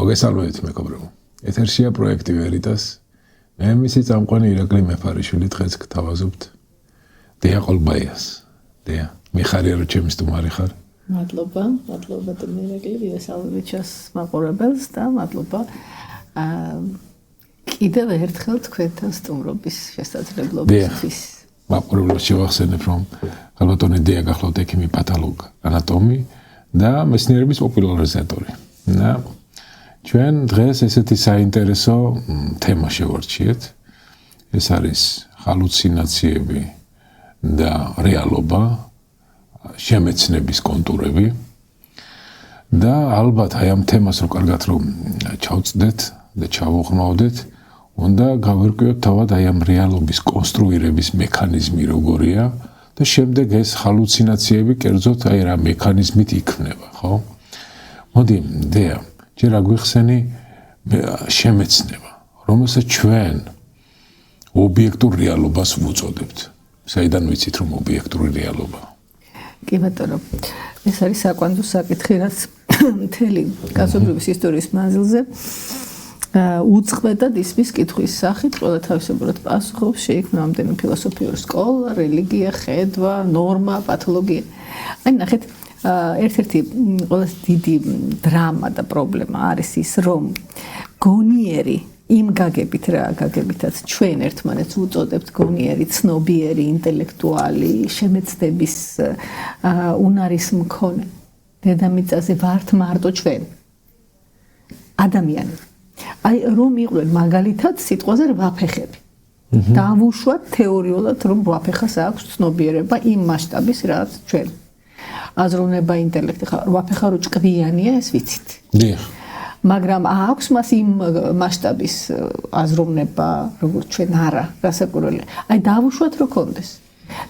მოგესალმებით მეგობრებო. ეთერშია პროექტი ვერიტას. მე მისი წამყვანი ირაკლი მეფარიშვილი დღეს გთავაზობთ დეა ყოლბაიას. დეა, მიხარია რომ ჩემი სტუმარი ხარ. მადლობა ირაკლი, ვიესალმებით ჩას მაყურებელს და მადლობა კიდევ ერთხელ თქვენთან სტუმრობის შესაძლებლობისთვის. მაყურებლებს შევახსენებ, რომ ალბათონი დეა გახლავთ ექიმი, პათოლოგ, ანატომი და მეცნიერების პოპულარიზატორი. და ჩვენ დღეს ესეთი საინტერესო თემა შევარჩიეთ. ეს არის ჰალუცინაციები და რეალობა, შემეცნების კონტურები. და ალბათ აი ამ თემას რო კარგად რომ ჩავწდეთ და ჩავუღრმავდეთ, უნდა გავერკვიოთ თავად აი ამ რეალობის კონსტრუირების მექანიზმი როგორია და შემდეგ ეს ჰალუცინაციები კერძოდ აი რა მექანიზმით იქმნება, ხო? მოდი, დეა, ჯერ აგვიხსენი შემეცნება, რომელსაც ჩვენ ობიექტურ რეალობას ვუწოდებთ. საიდან ვიცით რომ ობიექტური რეალობაა? კი ბატონო, ეს არის საკვანძო საკითხი, რაც მთელი კაცობრიობის ისტორიის მანძილზე უწყვეტად ისმის კითხვის სახით, ყველა თავისებურად პასუხობს, შეიქმნა ამდენი ფილოსოფიური სკოლა, რელიგია, ხედვა, ნორმა, პათოლოგია. აი ნახეთ, ერთ-ერთი ყველაზე დიდი დრამა და პრობლემა არის ის, რომ გონიერი იმ გაგებით რა გაგებითაც ჩვენ ერთმანეთს უწოდებთ გონიერი, ცნობიერი, ინტელექტუალი, შემეცნების უნარის მქონე დედამიწაზე ვართ მარტო ჩვენ ადამიანი. აი რომ იყვნენ მაგალითად სიტყვაზე რვაფეხები. დავუშვათ თეორიულად რომ რვაფეხას აქვს ცნობიერება იმ მასშტაბის რაც ჩვენ. აზროვნება ინტელექტი ხა რვაფეხა რო ჭკვიანია ეს ვიცით. დიახ. მაგრამ აქვს მას იმ მასშტაბის აზროვნება როგორც ჩვენ არა გასაკურველი. აი დავუშვათ რო კონდეს.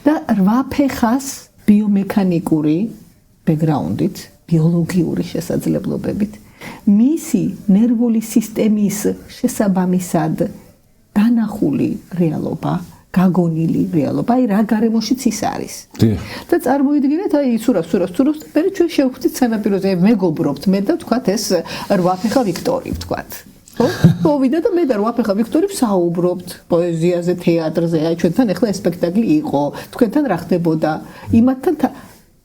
და რვაფეხას ბიომექანიკური ბექგრაუნდით, ბიოლოგიური შესაძლებლობებით მისი ნერვული სისტემის შესაბამისად დანახული რეალობა, გაგონილი რეალობა, აი რა გარემოშიც ის არის. და წარმოიდგინეთ, აი სურავს და მე ჩვენ შევხვდით სანაპიროზე, მეგობრობთ მე და ვთქვათ ეს რვაფეხა ვიქტორი ვთქვათ. ხო? მოვიდა და მე და რვაფეხა ვიქტორი ვსაუბრობთ პოეზიაზე, თეატრზე, აი ჩვენთან ახლა ეს სპექტაკლი იყო, თქვენთან რა ხდებოდა? იმათთან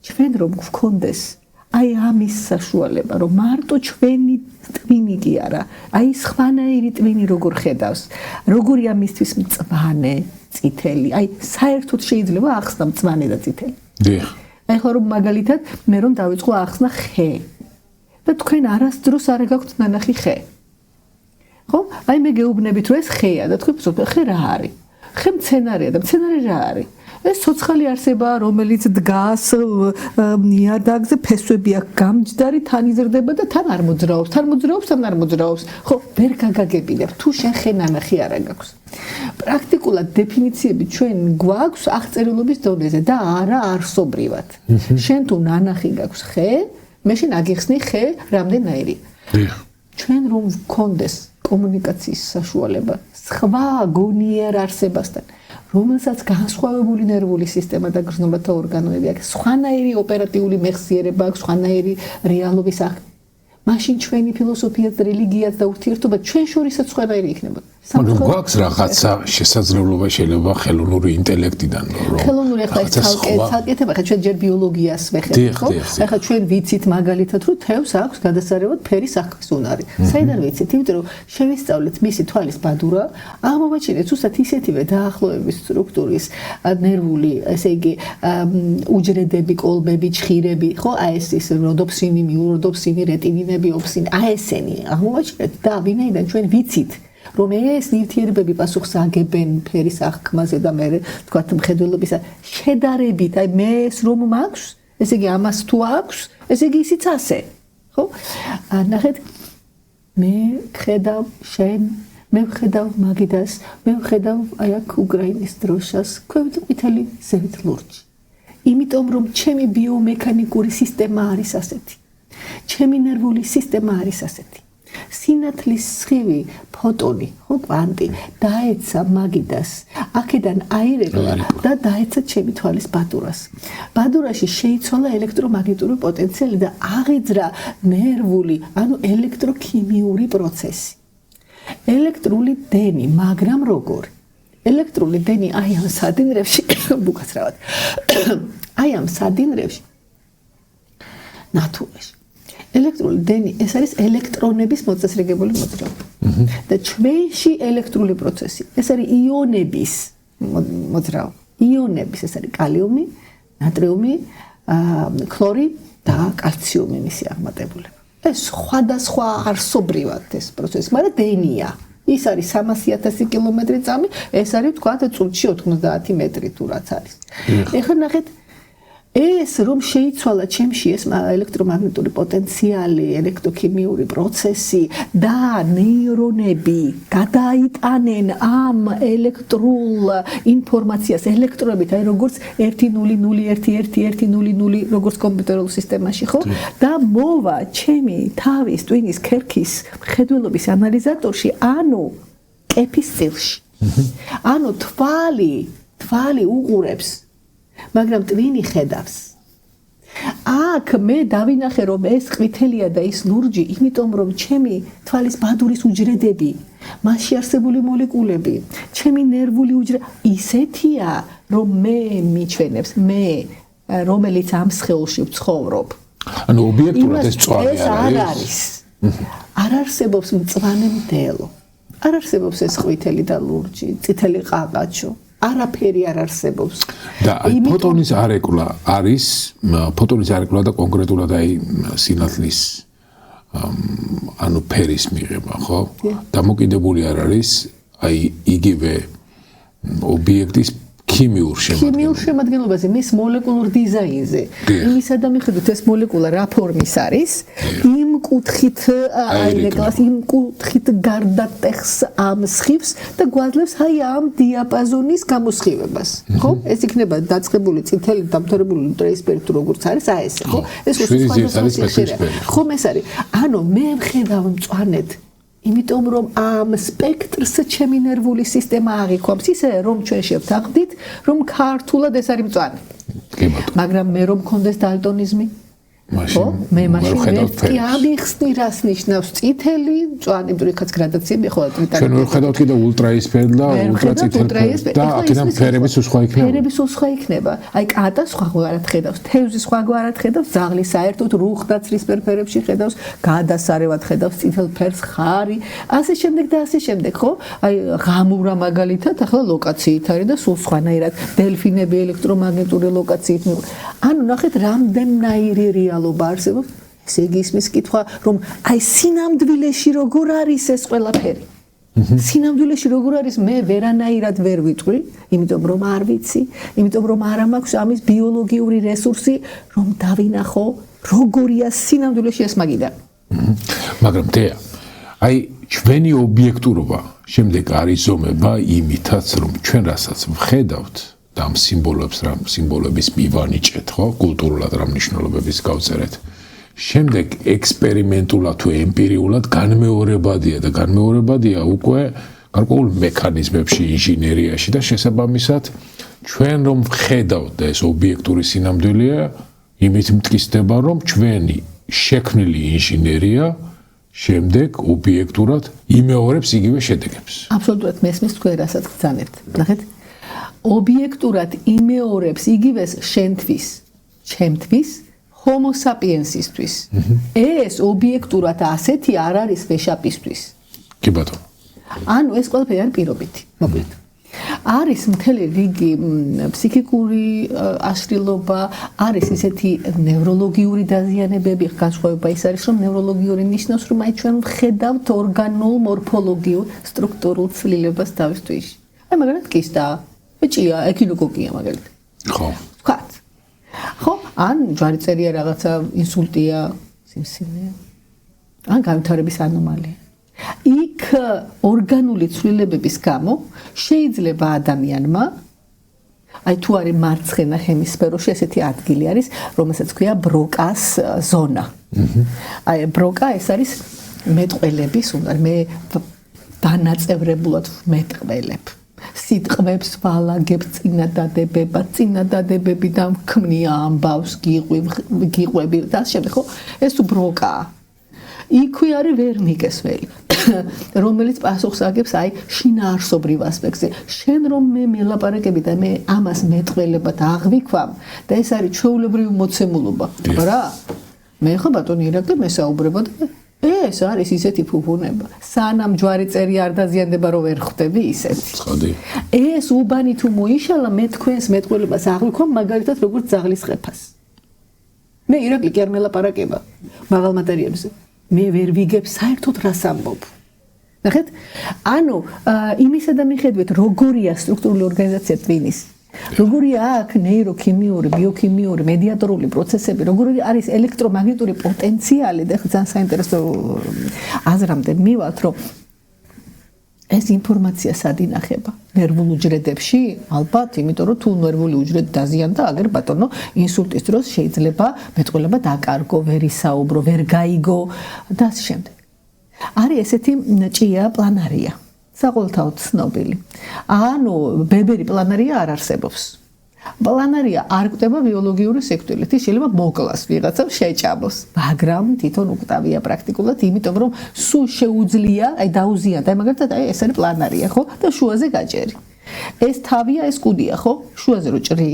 ჩვენ რომ გვქონდეს აი ამის საშუალება, რომ მარტო ჩვენი ტვინი კი არა, აი სხვანაირი ტვინი როგორ ხედავს, როგორია მისთვის მწვანე, წითელი, აი საერთოდ შეიძლება ახსნა მწვანე და წითელი. დიახ. აი ხო რომ მაგალითად მე რომ დავიწყო ახსნა ხე. და თქვენ არასდროს არ გაქვთ ნანახი ხე. ხო? აი მე გეუბნებით რომ ეს ხეა და თქვენ ხე რა არის? ხე მცენარეა და მცენარე რა არის? ეს ცოცხალი არსებაა, რომელიც დგას ნიადაგზე, ფესვები აქვს გამჯდარი, თან იზრდება და თან არ მოძრაობს, თან არ მოძრაობს. ხო, ვერ გაგაგებინებ, თუ შენ ხე ნანახი არ გაქვს. პრაქტიკულად დეფინიციები ჩვენ გვაქვს აღწერილობის დონეზე და არა არსობრივად. შენ თუ ნანახი გაქვს ხე, მე შენ აგიხსნი ხე რამდენაირი. ჩვენ რომ ვქონდეს კომუნიკაციის საშუალება სხვა გონიერ არსებასთან, რომელსაც განსხვავებული ნერვული სისტემა და გრძნობათა ორგანოები აქვს, სხვანაირი ოპერატიული მეხსიერება აქვს, სხვანაირი რეალობის აქვს. მაშინ ჩვენი ფილოსოფიაც, რელიგიაც და ურთიერთობა ჩვენ შორისაც სხვანაირი იქნება. მაგრამ გვაქვს რაღაცა შესაძლებლობა შეიძლება ხელოვნური ინტელექტიდან რომ ხელოვნური ახლა ეს ცალკეთება, ხა ჩვენ ჯერ ბიოლოგიას ვეხებთ, ხო? ახლა ჩვენ ვიცით მაგალითად, რომ თევზს აქვს გადასარევად ფერის აღქმის უნარი. საიდან ვიცით? იმიტომ რომ შევისწავლეთ მისი თვალის ბადურა, აღმოვაჩინეთ უბრალოდ ისეთივე დაახლოების სტრუქტურის ნერვული, ესე იგი, უჯრედები, კოლბები, ჩხირები, ხო? აი ეს როდოფსინი, მიუროდოფსინი, რეტინინები, ოფსინი, აი ესენი აღმოვაჩინეთ და ვინაიდან ჩვენ ვიცით რომ ეს ნივთიერებები პასუხს აგებენ ფერის აღქმაზე და მე თქვათ მხედველობისა შედარებით, აი მე ეს რომ მაქვს, ესე იგი ამას თუ აქვს, ესე იგი ისიც ასე, ხო? ნახეთ, მე ხედავ შენ, მე ვხედავ მაგიდას, მე ვხედავ აი აქ უკრაინის დროშას, ყვითელი ზევით ლურჯი. იმიტომ რომ ჩემი ბიომექანიკური სისტემა არის ასეთი. ჩემი ნერვული სისტემა არის ასეთი. სინათლის სხივი ფოტონი, ხო, კვანტი დაეცა მაგიდას. აქედან აირეკლა და დაეცა ჩემი თვალის ბადურას. ბადურაში შეიცვალა ელექტრომაგნიტური პოტენციალი და აღიძრა ნერვული, ანუ ელექტროქიმიური პროცესი. ელექტრული დენი, მაგრამ როგორი? ელექტრული დენი აი ამ სადინრებში, უკაცრავად. აი ამ სადინრებში ნათურაში. ელექტრული დენი ეს არის ელექტრონების მოწესრიგებული მოძრაობა. და ჩვენში ელექტრული პროცესი ეს არის იონების მოძრაობა. იონების ეს არის კალიუმი, ნატრიუმი, ქლორი და კალციუმი მისი აღმატებულება. ეს სხვადასხვა არსობრივად ეს პროცესი, მაგრამ დენია. ის არის 300,000 კილომეტრი წამი, ეს არის თქვა წუთში 90 მეტრი თუ რაც არის. ეხლა ნახეთ ეს რომ შეიცვალა ჩემში ეს ელექტრომაგნიტური პოტენციალი, ელექტროქიმიური პროცესი და ნეირონები გადაიტანენ ამ ელექტრულ ინფორმაციას ელექტრონებით, აი როგორც 1-0-1-1-1-0 როგორც კომპიუტერულ სისტემაში, ხო? და მოვა ჩემი თავის ტვინის ქერქის მხედველობის ანალიზატორში, ანუ კეფის წილში. ანუ თვალი უყურებს მაგრამ ტვინი ხედავს. აქ მე დავინახე რომ ეს ყვითელია და ის ლურჯი, იმიტომ რომ ჩემი თვალის ბადურის უჯრედები, მასში არსებული მოლეკულები, ჩემი ნერვული უჯრედი ისეთია, რომ მე მიჩვენებს, მე რომელიც ამ სხეულში ვცხოვრობ. ანუ ობიექტურად ეს წვარი არის. არ არსებობს მწვანე მდელო. არ არსებობს ეს ყვითელი და ლურჯი, წითელი ყაყაჩო. არაფერი არ არსებობს. და ფოტონის არეკლა არის, ფოტონის არეკლა და კონკრეტულად აი სინათლის ანუ ფერის მიღება, ხო? დამოკიდებული არ არის აი იგივე ობიექტის ქიმიურ შემადგენლობაზე, მის მოლეკულურ დიზაინზე. იმისა და მიხედვით ეს მოლეკულა რა ფორმის არის, იმ კუთხით აირეკლას, იმ კუთხით გარდატეხს ამ სხივს და გვაძლევს აი ამ დიაპაზონის გამოსხივებას. ხო? ეს იქნება დაწყებული წითელი დამთავრებული ტრეისპერი თუ როგორც არის, აი ესე, ხო? ეს ხომ ეს არის. ანუ მე ვხედავ მწვანედ იმიტომ რომ ამ სპექტრს ჩემი ნერვული სისტემა აღიქვამს ისე რომ ჩვენ შევთანხმდით რომ ქართულად ეს არის მწვანე. მაგრამ მე რომ მქონდეს დალტონიზმი ხო? მე მაშინ კი ამიხსნი რას ნიშნავს წითელი, მწვანე, იქაც გრადაციები ხო ტრიტაკი. ჩვენ ვხედავთ კიდე ულტრაისფერი და ულტრაწითელი და აქედან ფერების სხვა იქნება. ფერების სხვა იქნება. აი კატა სხვაგვარად ხედავს, თევზი სხვაგვარად ხედავს, ზაღლი საერთოდ რუხ და ცრისფერ ფერებში ხედავს, გადასარევად ხედავს წითელ ფერს, ხარი, ასე შემდეგ და ასე შემდეგ, ხო? აი ღამურა მაგალითად ახლა ლოკაციით არის და სულ სხვანაირად დელფინები ელექტრომაგნიტური ლოკაციით. ანუ ნახეთ რამდენნაირი რეალობა არსებობს. ესე იგი ისმის კითხვა რომ აი სინამდვილეში როგორ არის ეს ყველაფერი. სინამდვილეში როგორ არის მე ვერანაირად ვერ ვიტყვი, იმიტომ რომ არ ვიცი, იმიტომ რომ არ მაქვს ამის ბიოლოგიური რესურსი, რომ დავინახო როგორია სინამდვილეში ეს მაგიდა. მაგრამ დეა, აი ჩვენი ობიექტურობა შემდეგ არის ზომება იმითაც რომ ჩვენ რასაც ვხედავთ და ამ სიმბოლოებს რა სიმბოლოების მივანიჭეთ, ხო? კულტურულად რა მნიშვნელობების გავწერეთ. შემდეგ ექსპერიმენტულად თუ ემპირიულად განმეორებადია და განმეორებადია უკვე გარკვეულ მექანიზმებში ინჟინერიაში და შესაბამისად ჩვენ რომ ვხედავთ და ეს ობიექტური სინამდვილეა, იმით მტკიცდება რომ ჩვენი შექმნილი ინჟინერია შემდეგ ობიექტურად იმეორებს იგივე შედეგებს. აბსოლუტურად მესმის თქვენ რასაც გძანებთ. ნახეთ, ობიექტურად იმეორებს იგივეს შენთვის, ჩემთვის, ჰომო საპიენსისთვის. ეს ობიექტურად ასეთი არ არის ვეშაპისთვის. კი ბატონო. ანუ ეს ყველაფერი არის პირობითი, მოკლედ. არის მთელი რიგი ფსიქიკური აშლილობა, არის ისეთი ნევროლოგიური დაზიანებები, განსხვავება ის არის, რომ ნევროლოგიური ნიშნავს, რომ აი ჩვენ ვხედავთ ორგანულ მორფოლოგიურ სტრუქტურულ ცვლილებას თავის თვისში. აი მაგალითად კისტა, ეჭია, ეკინოკოკია მაგალითად. ხო. ვთქვათ. ხო, ან ჯვარიწერია რაღაცა ინსულტია, სიმსივნეა. ან განვითარების ანომალია. იქ ორგანული ცვლილებების გამო შეიძლება ადამიანმა აი თუ არის მარცხენა ჰემისფეროში ესეთი ადგილი არის, რომელსაც ქვია ბროკას ზონა. აი ბროკა ეს არის მეტყველების, მე დანაწევრებულად მეტყველებ. სიტყვებს ვალაგებ წინადადებები და ქმნია ამბავს, გიყვები და შემდეგ ხო ეს უბროკაა. იქვე არის ვერ მიგესველი, რომელიც პასუხს აგებს აი შინაარსობრივ ასპექტზე. შენ რომ მე მელაპარაკები და მე ამას მეტყველებად აღვიქვამ და ეს არის ჩვეულებრივი მოცემულობა. რა? მე ხო ბატონი ირაკლი მესაუბრება და ეს არის ისეთი ფუფუნება. სანამ ჯვარი წერი არ დაზიანდება რომ ვერ ხვდები ისეთი. ცხადი. ეს უბანი თუ მოიშალა მე თქვენს მეტყველებას აღვიქვამ მაგალითად როგორც ძაღლის ყეფას. მე ირაკლი კი არ მელაპარაკება მაღალ მატერიებზე. მე ვერ ვიგებ საერთოდ რას ამბობ. ნახეთ? ანუ იმისა და მიხედვით როგორია სტრუქტურული ორგანიზაცია ტვინის. როგორია აქ ნეიროქიმიური, ბიოქიმიური, მედიატორული პროცესები, როგორი არის ელექტრომაგნიტური პოტენციალი და ძალიან საინტერესო აზრამდე მივალთ, რომ ეს ინფორმაცია სად ინახება? ნერვულ უჯრედებში? ალბათ, იმიტომ რომ თუ ნერვული უჯრედი დაზიანდა, აგერ ბატონო, ინსულტის დროს შეიძლება მეტყველება დაკარგო, ვერ ისაუბრო, ვერ გაიგო და ასე შემდეგ. არის ესეთი ჭია პლანარია. საყოველთაოდ ცნობილი. ანუ ბებერი პლანარია არ არსებობს. პლანარია არ კვდება ბიოლოგიური სიკვდილით, ის შეიძლება მოკლას ვიღაცამ შეჭამოს, მაგრამ თვითონ უკვდავია პრაქტიკულად, იმიტომ რომ სულ შეუძლია, აი დაუზიანდა, მაგალითად აი ეს არის პლანარია, ხო? და შუაზე გაჭერი. ეს თავია, ეს კუდია, ხო? შუაზე რო ჭრი,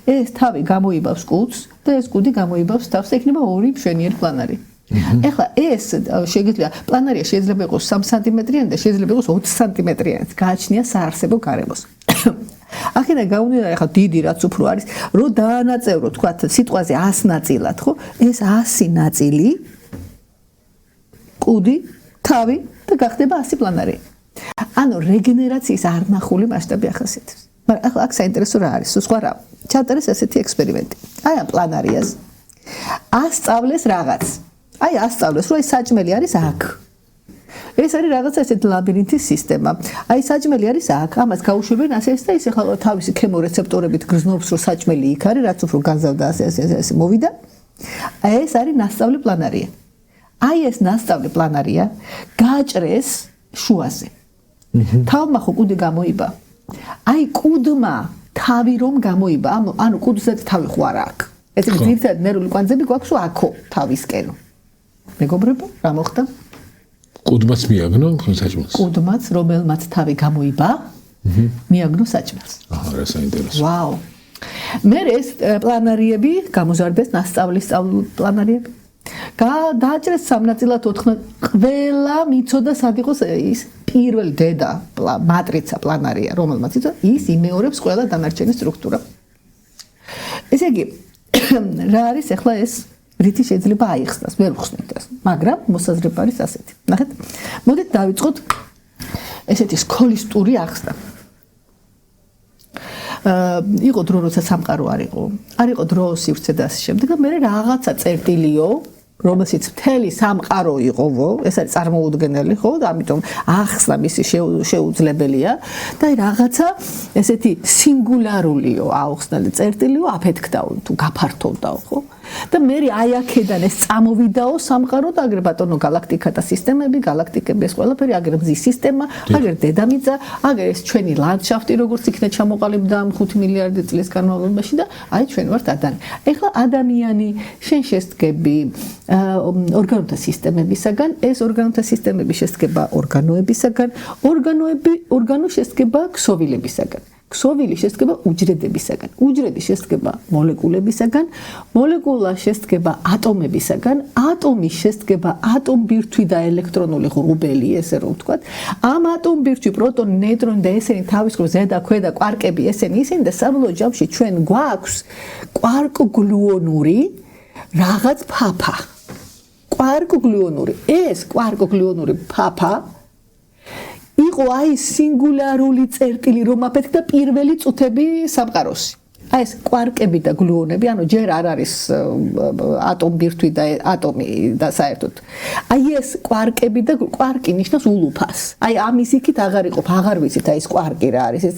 ეს თავი გამოიბავს კუდს და ეს კუდი გამოიბავს თავს, ექნება ორი მშვენიერი პლანარი. ეხლა ეს შეიძლება პლანარია შეიძლება იყოს 3 სანტიმეტრიანი და შეიძლება იყოს 20 სანტიმეტრიანი. გააჩნია საარსებო გარემოს. აქედან გამომდინარე, ახლა დიდი რაც უფრო არის, რომ დაანაწევრო, თქვა სიტყვაზე 100 ნაწილად, ხო? ეს 100 ნაწილი კუდი, თავი და გახდება 100 პლანარი. ანუ რეგენერაციის არნახული მასშტაბი ახასიათებს. მაგრამ ახლა აქ საინტერესო რა არის? სხვა რა? ჩაწერეს ესეთი ექსპერიმენტი. აი ამ პლანარიას ასწავლეს რაღაც. აი ასწავლეს, რომ ეს საჭმელი არის აქ. ეს არის რაღაცა ესეთი ლაბირინთის სისტემა. აი საჭმელი არის აქ, ამას გაუშვებენ ასე და ის ახლა თავისი ქემორეცეპტორებით გრძნობს, რომ საჭმელი იქ არის, რაც უფრო განზავდა ასე მოვიდა. ეს არის ნასწავლი პლანარია. აი ეს ნასწავლი პლანარია გააჭრეს შუაზე. თავმა ხო კუდი გამოიბა. აი კუდმა თავი რომ გამოიბა, ანუ კუდზე თავი ხო არა აქ. ეს ძირითადად ნერვული კვანძები გვაქვს აქო თავისკენ. მეგობრებო, რა მოხდა? კუდმაც მიაგნო საჭმელს. კუდმაც, რომელმაც თავი გამოიბა, მიაგნო საჭმელს. აჰა, რა საინტერესო. ვაუ. მე ეს პლანარიები გამოზარდეს ნასწავლის პლანარიები. დააჭრეს 3 ნაწილად 4 ყველა მიცოდა სად იყოს ის პირველი დედა მატრიცა პლანარია, რომელმაც იცოდა, ის იმეორებს ყველა დანარჩენი სტრუქტურა. ესე იგი, რა არის ახლა ეს რითი შეიძლება აიხსნას, ვერ ვხსნით ეს, მაგრამ მოსაზრება არის ასეთი. ნახეთ, მოდით დავიწყოთ ესეთი სქოლისტური ახსნა. იყო დრო, როცა სამყარო არ იყო დრო სივრცე და ასე შემდეგ და მე რაღაცა წერტილიო, რომელშიც მთელი სამყარო იყოვო, ეს არის წარმოუდგენელი, ხო? და ამიტომ ახსნა მისი შეუძლებელია და რაღაცა ესეთი სინგულარულიო აუხსნელი წერტილიო აფეთქდაო თუ გაფართოვდაო, ხო? და მე აი აქედან ეს წამოვიდაო სამყარო და აგერ ბატონო galaktika და სისტემები, galaktikები ეს ყველაფერი, აგერ მზის სისტემა, აგერ დედამიწა, აგერ ეს ჩვენი ლანდშაფტი, როგორც იქნა ჩამოყალიბდა 5 მილიარდი წლის განმავლობაში და აი ჩვენ ვართ ადამიანი. ეხლა ადამიანი შენ შესდგები ორგანოთა სისტემებისაგან, ეს ორგანოთა სისტემები შესდგება ორგანოებისაგან, ორგანო შესდგება ქსოვილებისაგან. ქსოვილი შესდგება უჯრედებისაგან, უჯრედი შესდგება მოლეკულებისაგან, მოლეკულა შესდგება ატომებისაგან, ატომი შესდგება ატომბირთვი და ელექტრონული ღრუბელი, ესე რომ ვთქვათ. ამ ატომბირთვი, პროტონი, ნეიტრონი და ესენი თავისუფლად ზედა, ქვედა კვარკები, ესენი და საბოლოო ჯამში ჩვენ გვაქვს კვარკოგლუონური რაღაც ფაფა. კვარკოგლუონური, ეს კვარკოგლუონური ფაფა იყო აი სინგულარული წერტილი, რომ აფეთქდა პირველი წუთები სამყაროსი. აი ეს კვარკები და გლუონები, ანუ ჯერ არ არის ატომბირთვი და ატომი და საერთოდ. აი ეს კვარკები და კვარკი ნიშნავს ულუფას. აი ამის იქით აღარ იყოფ, აღარ ვიცით აი ეს კვარკი რა არის ეს.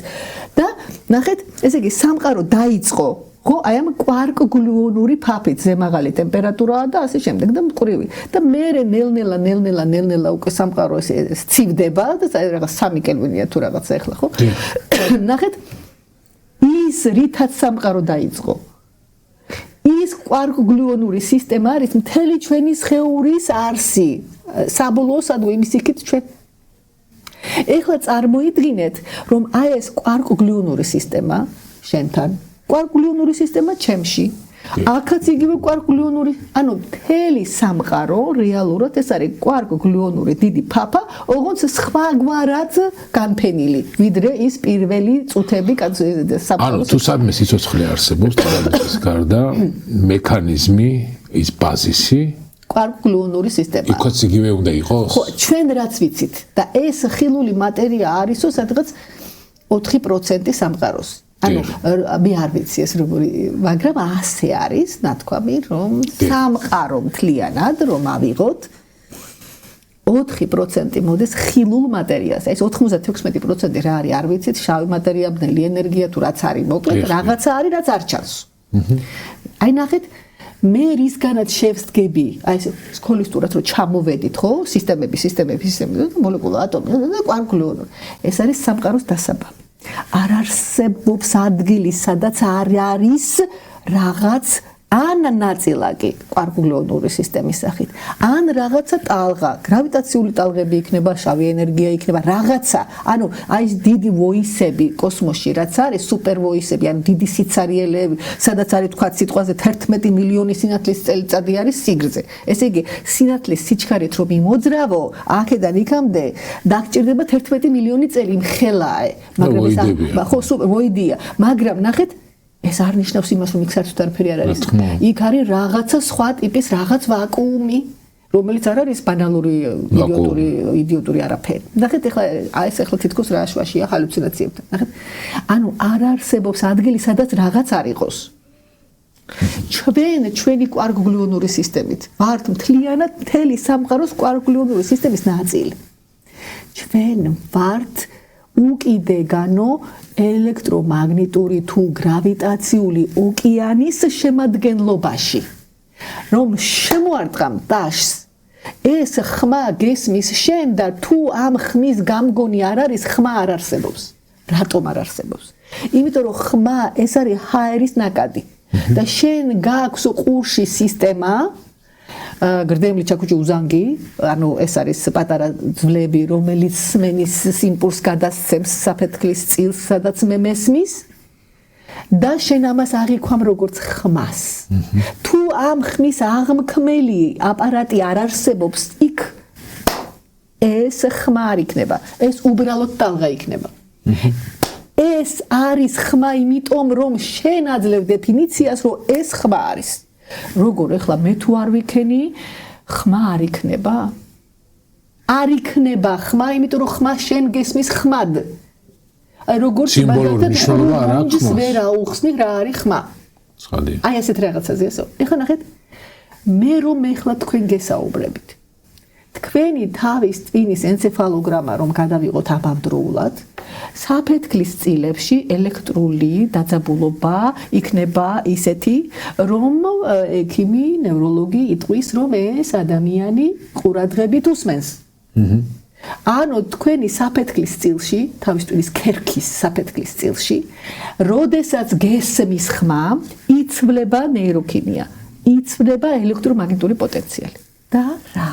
და ნახეთ, ესე იგი სამყარო დაიწყო ხო, აი ამ კვარკგლუონური ფაფით ზემაღალი ტემპერატურაა და ასე შემდეგ და მკვრივი. და მერე ნელ-ნელა უკვე სამყარო ესე ცივდება და რაღაც 3 კელვინია თუ რაღაცა ახლა, ხო? ნახეთ, ის რითაც სამყარო დაიწყო. ის კვარკგლუონური სისტემა არის მთელი ჩვენი სხეურის არსი. საბოლოო სადღაც იმის იქით ჩვენ ეხლა წარმოიდგინეთ, რომ აი ეს კვარკგლუონური სისტემა შენთან, კვარკგლუონური სისტემა ჩემში, აქაც იგივე კვარკგლუონური, ანუ მთელი სამყარო რეალურად ეს არის კვარკგლუონური დიდი ფაფა, ოღონდ სხვაგვარად განფენილი, ვიდრე ის პირველი წუთები სამყაროს. ანუ თუ სადმე სიცოცხლე არსებობს, თვალის გარდა მექანიზმი, ის ბაზისი კვარკგლუონური სისტემა. იქაც იგივე უნდა იყოს? ხო, ჩვენ რაც ვიცით და ეს ხილული მატერია არისო სადღაც 4% სამყაროს. ანუ მე არ ვიცი ეს როგორი, მაგრამ ასე არის, ნათქვამი, რომ სამყარო მთლიანად რომ ავიღოთ 4% მოდის ხილულ მატერიას. ეს 96% რა არის, არ ვიცით, შავი მატერია, ბნელი ენერგია თუ რაც არის, მოკლედ რაღაცა არის, რაც არ ჩანს. აი ნახეთ, მე რისგანაც შევსდგები, აი ეს სქოლისტურად რომ ჩამოვედით, ხო? სისტემები, მოლეკულა, ატომი და კვარკგლუონური. ეს არის სამყაროს დასაბამი. არ არსებობს ადგილი, სადაც არ არის რაღაც ან ნაწილაკი კვარკგლუონური სისტემის სახით, ან რაღაცა ტალღა, გრავიტაციული ტალღები იქნება, შავი ენერგია იქნება, რაღაცა. ანუ აი ეს დიდი ვოისები კოსმოსში რაც არის, სუპერ ვოისები, ანუ დიდი სიცარიელეები, სადაც არის თქვა სიტყვაზე 11 მილიონი სინათლის წელიწადი არის სიგრძე. ესე იგი, სინათლის სიჩქარით რომ იმოძრავო, აქედან იქამდე დაგჭირდება 11 მილიონი წელი მხელაე, მაგრამ ეს ხო ვოიდია, მაგრამ ნახეთ ეს არ ნიშნავს იმას, რომ იქ საერთოდ არაფერი არ არის. იქ არის რაღაცა სხვა ტიპის რაღაც ვაკუუმი, რომელიც არ არის ბანალური იდიოტური არაფერი. ნახეთ, ეს ახლა თითქოს რა შვაშია ჰალუცინაციებთან. ნახეთ, ანუ არ არსებობს ადგილი, სადაც რაღაც არ იყოს. ჩვენი კვარკგლუონური სისტემით ვართ მთლიანად მთელი სამყაროს კვარკგლუონური სისტემის ნაწილი. ჩვენ ვართ უკიდეგანო ელექტრომაგნიტური თუ გრავიტაციული ოკეანის შემადგენლობაში. რომ შემოარტყამ დაშს, ეს ხმა გესმის შენ და თუ ამ ხმის გამგონი არ არის, ხმა არ არსებობს. რატომ არ არსებობს? იმიტომ რომ ხმა ეს არის ჰაერის ნაკადი და შენ გაქვს ყურში სისტემა, გრდემლი ჩაქუჩი უზანგი, ანუ ეს არის პატარა ძვლები, რომელიც სმენის იმპულსს გადასცემს საფეთქლის წილს, სადაც მე მესმის და შენ ამას აღიქვამ როგორც ხმას. თუ ამ ხმის აღმქმელი აპარატი არ არსებობს, იქ ეს ხმა არ იქნება, ეს უბრალოდ ტალღა იქნება. ეს არის ხმა, იმიტომ რომ შენ აძლევ დეფინიციას, რომ ეს ხმა არის. როგორ ახლა მე თუ არ ვიქენი, ხმა არ იქნება? არ იქნება ხმა, იმიტომ რომ ხმა შენ გესმის ხმად. აი როგორც სიმბოლური მნიშვნელობა არ აქვს ხმას. ვერ აუხსნი რა არის ხმა. ცხადია. აი ასეთ რაღაცაზე ასო. ეხლა ნახეთ, მე რომ ეხლა თქვენ გესაუბრებით. თქვენი თავის ტვინის ენცეფალოგრამა რომ გადავიღოთ აბამდროულად, საფეთქლის წილებში ელექტრული დაძაბულობა იქნება ისეთი, რომ ექიმი, ნევროლოგი იტყვის, რომ ეს ადამიანი ყურადღებით უსმენს. ანუ თქვენი საფეთქლის წილში, თავის ტვინის ქერქის საფეთქლის წილში, როდესაც გესმის ხმა, იცვლება ნეიროქიმია, იცვლება ელექტრომაგნიტური პოტენციალი. და რა?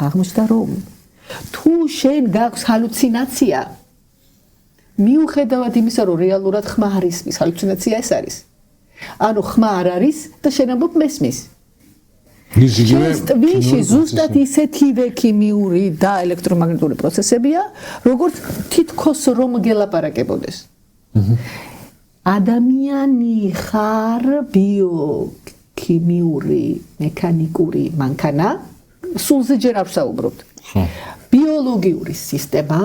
აღმოჩნდა რომ თუ შენ გაქვს ჰალუცინაცია, მიუხედავად იმისა, რომ რეალურად ხმა არის, ის ჰალუცინაცია ეს არის. ანუ ხმა არ არის და შენ ამბობ მესმის. შენს ტვინში ზუსტად ისეთივე ქიმიური და ელექტრომაგნიტური პროცესებია, როგორც თითქოს რომ გელაპარაკებოდეს. ადამიანი ხარ ბიოქიმიური, მექანიკური მანქანა, სულზე ჯერ არ ვსაუბრობთ. ბიოლოგიური სისტემა,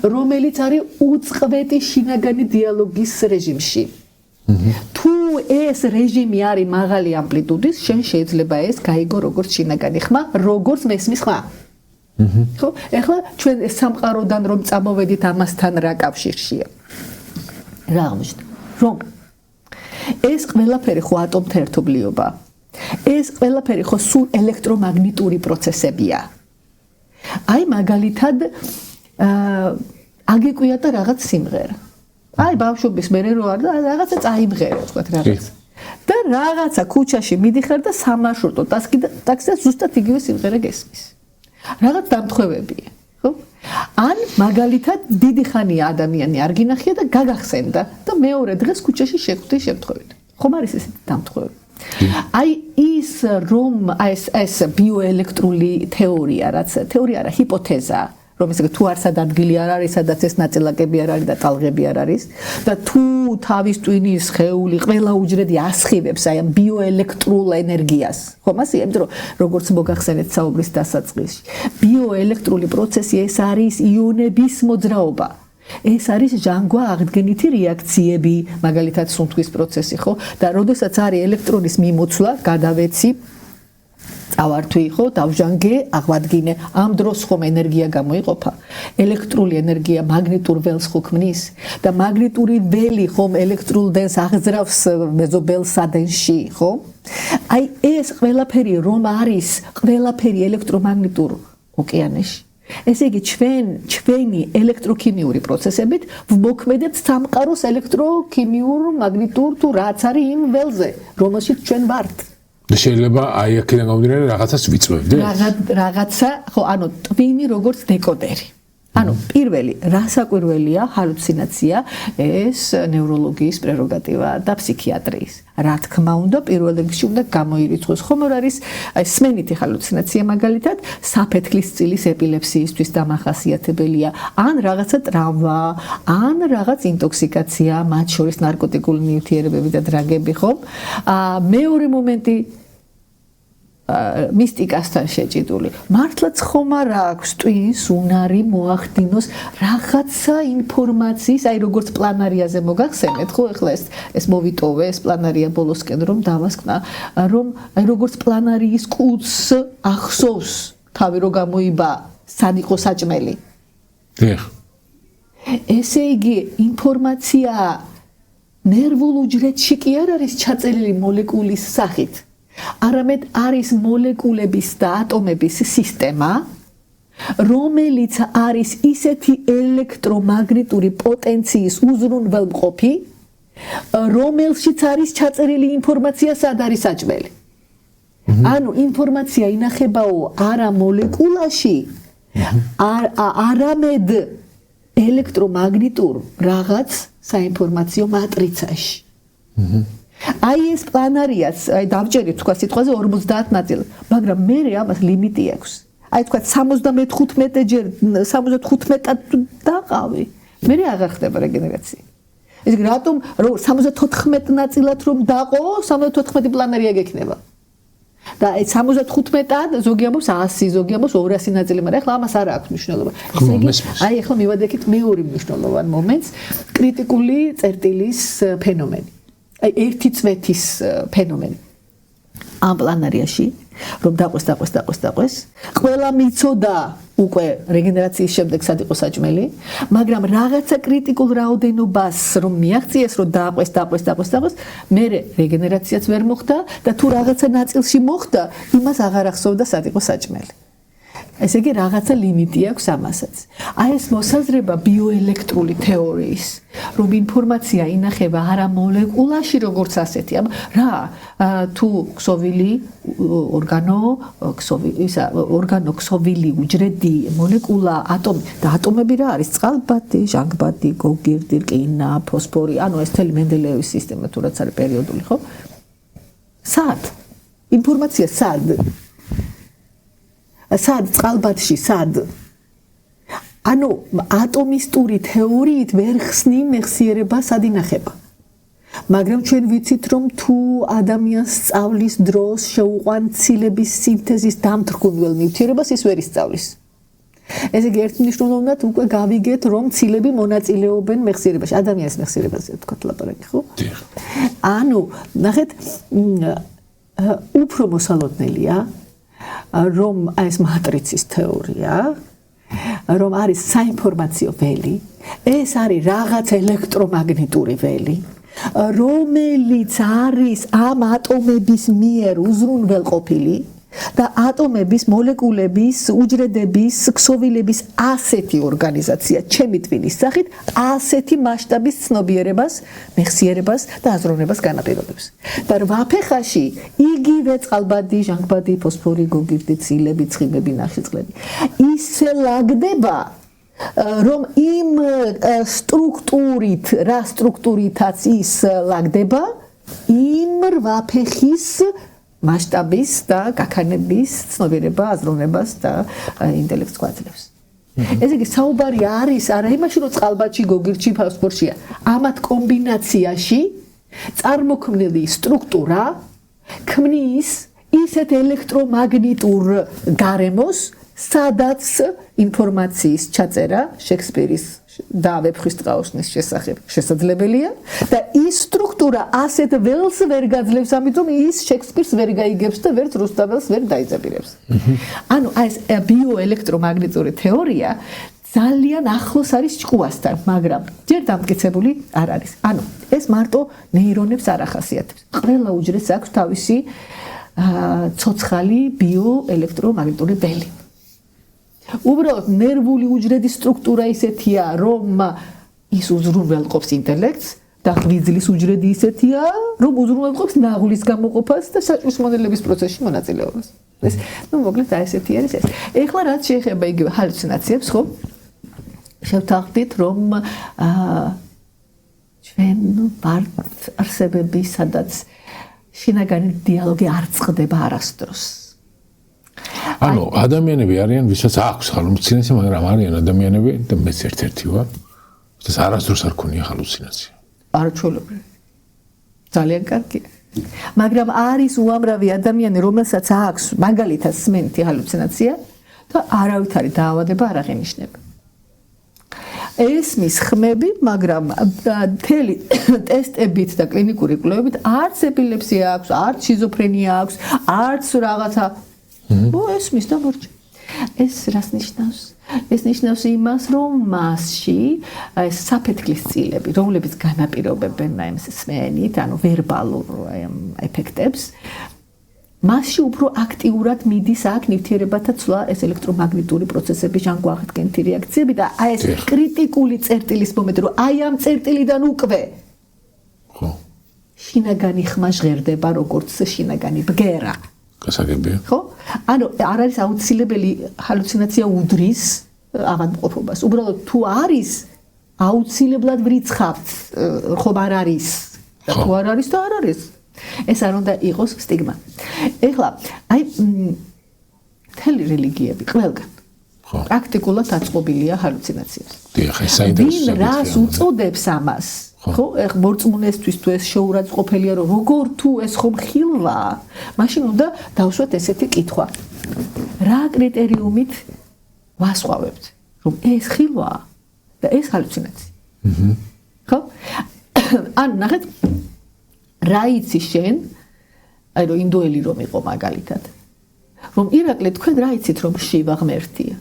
რომელიც არის უწყვეტი შინაგანი დიალოგის რეჟიმში. თუ ეს რეჟიმი არის მაღალი ამპლიტუდის, შენ შეიძლება ეს გაიგო როგორც შინაგანი ხმა, როგორც მესმის ხმა. ხო, ეხლა ჩვენ სამყაროდან რომ წამოვედით, ამასთან რა კავშირშია? რა აღმოჩნდა? რომ ეს ყველაფერი ხო ატომთა ერთობლიობა. ეს ყველაფერი ხო სულ ელექტრომაგნიტური პროცესებია. აი მაგალითად აგიკვია და რაღაც სიმღერა. აი ბავშვობის მერე რო არ და რაღაცა წაიმღერე ვთქვათ რაღაც. და რაღაცა ქუჩაში მიდიხარ და სამარშრუტო ტაქსი ზუსტად იგივე სიმღერა გესმის. რაღაც დამთხევებია, ხო? ან მაგალითად დიდი ხანია ადამიანი არ გინახია და გაგახსენდა და მეორე დღეს ქუჩაში შეხვდი შემთხვევით. ხომ არის ესეთი დამთხევები? აი ის რომ ეს ბიოელექტრული თეორია, რაც თეორია არა, ჰიპოთეზა, რომ ესე თუ არსად ადგილი არ არის, სადაც ეს ნაწილაკები არ არის და ტალღები არ არის და თუ თავის ტვინის სხეული ყველა უჯრედი ასხივებს აი ამ ბიოელექტრულ ენერგიას. ხომ ასე? იმიტომ რომ როგორც მოგახსენეთ საუბრის დასაწყისში, ბიოელექტრული პროცესი ეს არის იონების მოძრაობა. ეს არის ჟანგვა აღდგენითი რეაქციები, მაგალითად სუნთქვის პროცესი, ხო? და როდესაც არის ელექტრონის მიმოცვლა, გადავეცი ავართვი, ხო, დავჟანგე, აღვადგინე. ამ დროს ხომ ენერგია გამოიყოფა. ელექტრული ენერგია მაგნიტურ ველს ხო ქმნის და მაგნიტური ველი ხომ ელექტრულ დენს აღძრავს მეზობელ სადენში, ხო? აი ეს ყველაფერი რომ არის, ყველაფერი ელექტრომაგნიტურ ოკეანეში. ესე იგი ჩვენი ელექტროქიმიური პროცესებით ვმოქმედებთ სამყაროს ელექტროქიმიურ მაგნიტურ თუ რაც არის იმ ველზე, რომელშიც ჩვენ ვართ. შეიძლება აი აქედან გამომდინარე რაღაცას ვიწვევდეთ? რაღაცა, ხო, ანუ ტვინი როგორც დეკოდერი. ანუ პირველი რასაკვირველია ჰალუცინაცია, ეს ნევროლოგიის პრეროგატივა და ფსიქიატრიის. რა თქმა უნდა, პირველ რიგში უნდა გამოირიცხოს, ხომ არ არის აი სმენითი ჰალუცინაცია მაგალითად საფეთქლის წილის ეპილეფსიისთვის დამახასიათებელია, ან რაღაცა ტრავმა, ან რაღაც ინტოქსიკაცია, მათ შორის ნარკოტიკული ნივთიერებები და დრაგები, ხო? მეორე მომენტი მისტიკასთან შეჭიდული. მართლაც ხომ არ აქვს ტვინს უნარი მოახდინოს რაღაცა ინფორმაციის, აი როგორც პლანარიაზე მოგახსენეთ, ხო, ეხლა ეს მოვიტოვე, ეს პლანარია ბოლოსკენ რომ დავასკნა, რომ აი როგორც პლანარიის კუდს ახსოვს თავი რო გამოიბა, სად იყო საჭმელი. ესე იგი, ინფორმაცია ნერვულ უჯრედში კი არ არის ჩაწერილი მოლეკულის სახით. არამედ არის მოლეკულების და ატომების სისტემა, რომელიც არის ისეთი ელექტრომაგნიტური პოტენციის უზრუნველმყოფი, რომელშიც არის ჩაწერილი ინფორმაცია, სად არის საჭმელი. ანუ ინფორმაცია ინახებაო არა მოლეკულაში, არამედ ელექტრომაგნიტურ რაღაც საინფორმაციო მატრიცაში. აი ეს პლანარიაც, აი დავჭერით თქვა სიტყვაზე 50 ნაწილი, მაგრამ მე ამას ლიმიტი აქვს. აი თქვა 75-ად დაყავი. მე აღარ ხდება რეგენერაცია. ეს რატომ 74 ნაწილად რომ დაყო, 74 პლანარია გექნება. და აი 75-ად ზოგი ამბობს 100, ზოგი ამბობს 200 ნაწილი, მაგრამ ახლა ამას არ აქვს მნიშვნელობა. ესე იგი, აი ახლა მივადექით მეორე მნიშვნელოვან მომენტს, კრიტიკული წერტილის ფენომენი. აი ერთი წვეთის ფენომენი. ამ პლანარიაში რომ დაყვეს, ყველა მიცოდა უკვე რეგენერაციის შემდეგ სად იყო საჭმელი, მაგრამ რაღაცა კრიტიკულ რაოდენობას რომ მიაღწიეს, რომ დაყვეს, მე რეგენერაციაც ვერ მოხდა და თუ რაღაცა ნაწილში მოხდა, იმას აღარ ახსოვდა სად იყო საჭმელი. ესე იგი რაღაცა ლიმიტი აქვს ამასაც. აი ეს მოსაზრება ბიოელექტრული თეორიის, რომ ინფორმაცია ინახება არა მოლეკულაში როგორც ასეთი, რა თუ ქსოვილი ორგანოქსოვილი უჯრედი, მოლეკულა, ატომი და ატომები რა არის? წყალბადი, ჟანგბადი, გოგირდი, რკინა, ფოსფორი, ანუ ეს თელი მენდელეევის სისტემა თუ რაც არის პერიოდული, ხო? სად? ინფორმაცია სად? სად წყალბადში სად? ანუ ატომისტური თეორიით ვერ ხსნი მეხსიერება სად ინახება. მაგრამ ჩვენ ვიცით რომ თუ ადამიანს სწავლის დროს შეუყვან ცილების სინთეზის დამთრგუნველ ნივთიერებას ის ვერ ისწავლის. ესე იგი ერთმნიშვნელოვნად უკვე გავიგეთ რომ ცილები მონაწილეობენ მეხსიერებაში, ადამიანის მეხსიერებაზე ვთქვათ ლაპარაკი, ხო? ანუ ნახეთ უფრო მოსალოდნელია რომ ეს მატრიცის თეორია, რომ არის საინფორმაციო ველი, ეს არის რაღაც ელექტრომაგნიტური ველი, რომელიც არის ამ ატომების მიერ უზრუნველყოფილი და ატომების, მოლეკულების, უჯრედების, ქსოვილების ასეთი ორგანიზაცია, ჩემი ტვინის სახით, ასეთი მასშტაბის ცნობიერებას, მეხსიერებას და აზროვნებას განაპირობებს. და რვაფეხაში იგივე წყალბადი, ჟანგბადი, ფოსფორი, გოგირდი, ცილები, ცხიმები, ნახშირწყლები ისე ლაგდება, რომ იმ სტრუქტურით, რა სტრუქტურითაც ის ლაგდება, იმ რვაფეხის მასშტაბის და გაქანების ცნობიერება, აზროვნებას და ინტელექტს გვაძლევს. ესე იგი, საუბარი არის არა იმაში, რომ წყალბადში, გოგირდში, ფოსფორშია, ამათ კომბინაციაში წარმოქმნილი სტრუქტურა ქმნის ისეთ ელექტრომაგნიტურ გარემოს, სადაც ინფორმაციის ჩაწერა შექსპირის და ვეფხისტყაოსნის შესახებ შესაძლებელია და ის სტრუქტურა ასეთ ველს ვერ გაძლევს, ამიტომ ის შექსპირს ვერ გაიგებს და ვერც რუსთაველს ვერ დაიძაბირებს. ანუ ეს ბიოელექტრომაგნიტური თეორია ძალიან ახლოს არის ჭკუასთან, მაგრამ ჯერ დამტკიცებული არ არის. ანუ ეს მარტო ნეირონებს არ ახასიათებს. ყველა უჯრედს აქვს თავისი ცოცხალი ბიოელექტრომაგნიტური ველი. უბრალოდ ნერვული უჯრედის სტრუქტურა ისეთია, რომ ის უზრუნველყოფს ინტელექტს და ღვიძლის უჯრედი ისეთია, რომ უზრუნველყოფს ნაღლის გამოყოფას და საჭმლის მონელების პროცესში მონაწილეობას. ეს, მოკლედ ესეთი არის ეს. ეხლა რაც შეეხება იგივე ჰალუცინაციებს, ხო? შევთანხმდით, რომ ჩვენ ვართ არსებები, სადაც შინაგანი დიალოგი არ წყდება არასდროს. ანუ ადამიანები არიან, ვისაც აქვს ჰალუცინაცია, მაგრამ არიან ადამიანები და მეც ერთ-ერთი ვარ, ვისაც არასდროს არ ქონია ჰალუცინაცია. არაჩვეულებრივი. ძალიან კარგია. მაგრამ არის უამრავი ადამიანი, რომელსაც აქვს მაგალითად სმენითი ჰალუცინაცია და არავითარი დაავადება არ აღენიშნება. ესმის ხმები, მაგრამ მთელი ტესტებით და კლინიკური კვლევებით არც ეპილეფსია აქვს, არც შიზოფრენია აქვს, არც რაღაცა ესმის და მორჩა. ეს რას ნიშნავს? ეს ნიშნავს იმას, რომ მასში საფეთქლის წილები, რომლებიც განაპირობებენ ეს სმენით, ანუ ვერბალურ ეფექტებს, მასში უფრო აქტიურად მიდის აქ ნივთიერებათა ცვლა, ეს ელექტრომაგნიტური პროცესები, ჟანგბადიანთი რეაქციები და ეს კრიტიკული წერტილის მომენტი, რომ აი ამ წერტილიდან უკვე ხო. შინაგანი ხმა ჟღერდება, როგორც შინაგანი ბგერა. გასაგებია. ხო? ანუ არ არის აუცილებელი ჰალუცინაცია უდრის ავადმყოფობას. უბრალოდ თუ არის აუცილებლად ვრიცხავთ, ხომ არ არის? თუ არ არის და არ არის. ეს არ უნდა იყოს სტიგმა. ეხლა, აი მთელი რელიგიები ყველგან პრაქტიკულად აწყობილია ჰალუცინაციებს. დიახ, ეს საინტერესო. ვინ რას უწოდებს ამას? ხო, ეხ მორწმუნესთვის თუ ეს შეურაცხყოფელია, რომ როგორ თუ ეს ხომ ხილვაა, მაშინ უნდა დავუშვათ ესეთი კითხვა. რა კრიტერიუმით ვასხვავებთ, რომ ეს ხილვაა და ეს ჰალუცინაცია? ხო? ანუ ნახეთ, რა იცი შენ, აი რომ ინდოელი რომ იყო მაგალითად, რომ ირაკლი თქვენ რა იცით, რომ შივა ღმერთია?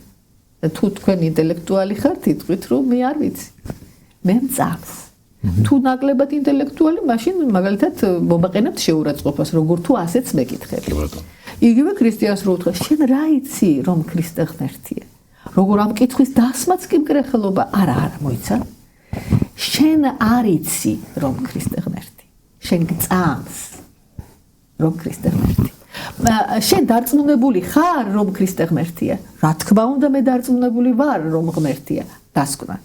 და თუ თქვენ ინტელექტუალი ხართ, იტყვით, რომ მე არ ვიცი. მე მწამს. თუ ნაკლებად ინტელექტუალი, მაშინ მაგალითად მომაყენებთ შეურაცხყოფას, როგორ თუ ასეც მეკითხები. იგივე ქრისტიანს რო უთხრა, შენ რა იცი, რომ ქრისტე ღმერთია? როგორ ამ კითხვის დასმაც კი მკრეხელობა? არა, მოიცა. შენ არ იცი, რომ ქრისტე ღმერთია. შენ გწამს, რომ ქრისტე ღმერთია. შენ დარწმუნებული ხარ, რომ ქრისტე ღმერთია? რა თქმა უნდა, მე დარწმუნებული ვარ, რომ ღმერთია. დასკვნა.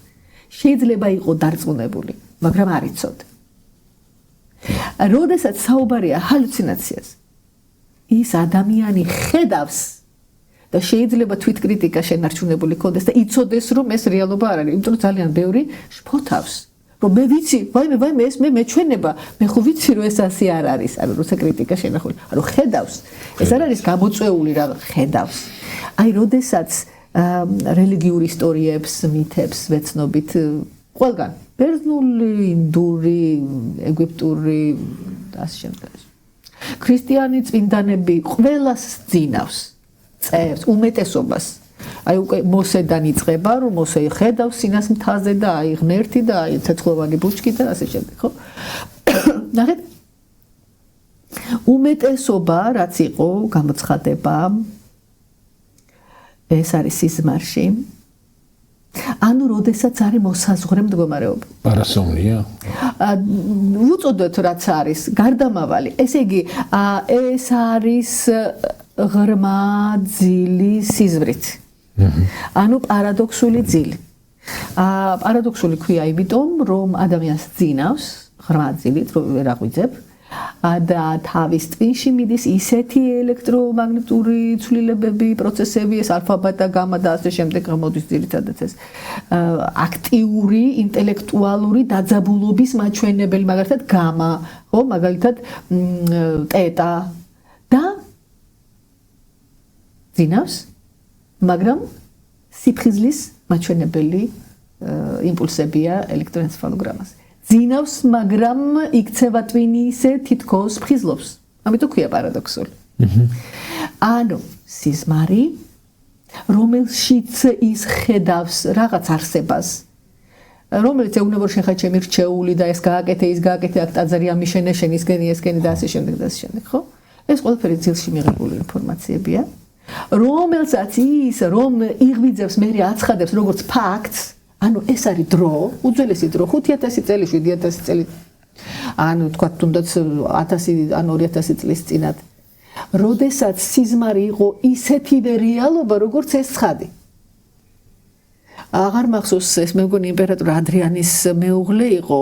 შეიძლება იყო დარწმუნებული, მაგრამ არ იცოდ. როდესაც საუბარია ჰალუცინაციას, ის ადამიანი ხედავს და შეიძლება თვითკრიტიკა შენარჩუნებული ქონდეს და იცოდეს, რომ ეს რეალობა არ არის, იმიტომ რომ ძალიან ბევრი შფოთავს, რომ მე ვიცი, ვაიმე, ეს მე მეჩვენება, მე ხო ვიცი, რომ ეს ასე არ არის, ანუ როცა კრიტიკა შენახული, ანუ ხედავს. ეს არ არის გამოწვეული რა, ხედავს. აი, როდესაც რელიგიურ ისტორიებს, მითებს ვეცნობით ყველგან, ბერძნული, ინდური, ეგვიპტური და ასე შემდეგ. ქრისტიანი წმინდანები ყველას ძინავს, წერს უმეტესობას. აი უკვე მოსედან იწყება, რომ მოსე ხედავს სინას მთაზე და აი ღმერთი და აი ცეცხლოვანი ბუჩქი და ასე შემდეგ, ხო? ნახეთ უმეტესობა რაც იყო გამოცხადება ეს არის სიზმარში ანუ როდესაც არის მოსაზღვრე მდგომარეობა პარასომნია უწოდოთ რაც არის გარდამავალი ესე იგი ეს არის ღრმა ძილი სიზმრით ანუ პარადოქსული ძილი პარადოქსული ქვია იმიტომ რომ ადამიანს ძინავს ღრმა ძილით რომ ვერ აღვიძებ და თავის ტვინში მიდის ისეთი ელექტრომაგნიტური ცვლილებები, პროცესები, ეს ალფა, ბეტა, გამა და ასე შემდეგ გამოდის ძირითადად ეს აქტიური, ინტელექტუალური დაძაბულობის მაჩვენებელი, მაგალითად გამა, ხო, მაგალითად ტეტა და ძინავს, მაგრამ სიფხიზლის მაჩვენებელი იმპულსებია ელექტროენცეფალოგრამაზე. ძინავს, მაგრამ იქცევა ტვინი ისე თითქოს ფხიზლობს. ამიტომ ქვია პარადოქსული. ანუ სიზმარი, რომელშიც ის ხედავს რაღაც არსებას, რომელიც ეუბნება შეხა ჩემი რჩეული და ეს გააკეთე, ის გააკეთე, აქ ტაძარი ამიშენე, შენ ისგენი და ასე შემდეგ და ასე შემდეგ, ხო? ეს ყველაფერი ძილში მიღებული ინფორმაციებია, რომელსაც ის რომ იღვიძებს, მე აცხადებს როგორც ფაქტს, ანუ ეს არის დრო, უძველესი დრო, 5000 წელი, 7000 წელი. ანუ თქვა თუნდაც 1000 ან 2000 წლის წინათ. როდესაც სიზმარი იყო ისეთივე რეალობა, როგორც ეს ცხადი. აღარ მახსოვს ეს მე მგონი იმპერატორ ადრიანის მეუღლე იყო,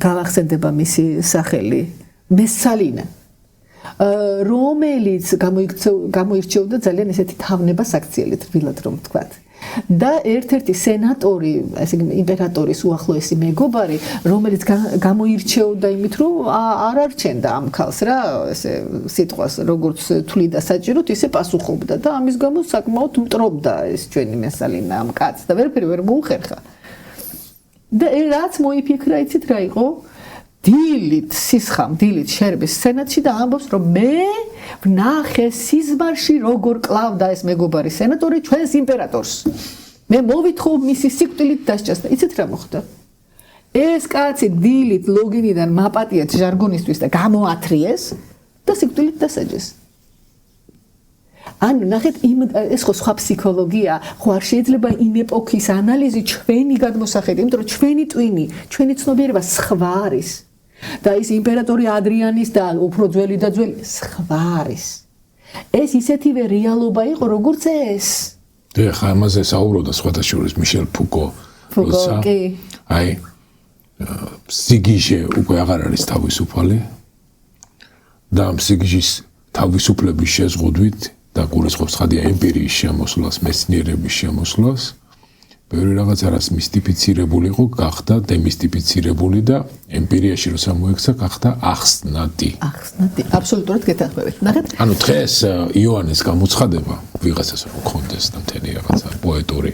გავახსენდება მისი სახელი, მესალინა. რომელიც გამოირჩეოდა ძალიან ესეთი თავნებას აქციელით, რბილად რომ ვთქვათ. და ერთ-ერთი სენატორი, ესე იგი იმპერატორის უახლოესი მეგობარი, რომელიც გამოირჩეოდა იმით, რომ არ არჩენდა ამ ქალს რა, ესე სიტყვას, როგორც თვლიდა საჭიროდ, ისე პასუხობდა და ამის გამო საკმაოდ მტრობდა ეს ჩვენი მესალინა ამ კაცს და ვერაფერი ვერ მოუხერხა. და რაც მოიფიქრა, იცით რა იყო? დილით შერბის სენატში და ამბობს რომ მე ვნახე სიზმარში როგორ კლავდა ეს მეგობარი სენატორი ჩვენს იმპერატორს. მე მოვითხოვ მისი სიკვდილით დასჯას და იცით რა მოხდა? ეს კაცი დილით ლოგინიდან მაპატიეთ ჟარგონისთვის და გამოათრიეს და სიკვდილით დასაჯეს. ანუ ნახეთ ეს ხო სხვა ფსიქოლოგია, ხო არ შეიძლება იმ ეპოქის ანალიზი ჩვენი გადმოსახედი, იმიტომ რომ ჩვენი ტვინი, ჩვენი ცნობიერება სხვა არის. და ის იმპერატორი ადრიანის და უფრო ძველი და ძველი სხვა არის. ეს ისეთივე რეალობა იყო, როგორც ეს. და ხა ამაზე საუბრობდა სხვათა შორის მიშელ ფუკო. კი. აი სიგიჟე უკვე აღარ არის თავისუფალი. და ამ სიგიჟის თავისუფლების შეზღუდვით და გულისხმობს ხადია ემპირიის შემოსვლას, მეცნიერების შემოსვლას. ბევრი რაღაც არის მისტიფიცირებული იყო, გახდა დემისტიფიცირებული და ემპირიაში როცა მოექცა, გახდა ახსნადი. ახსნადი, აბსოლუტურად გეთანხმებით. ნახეთ. ანუ დღეს იოანეს გამოცხადება ვიღაცას რომ გქონდეს და მთელი რაღაცა პოეტური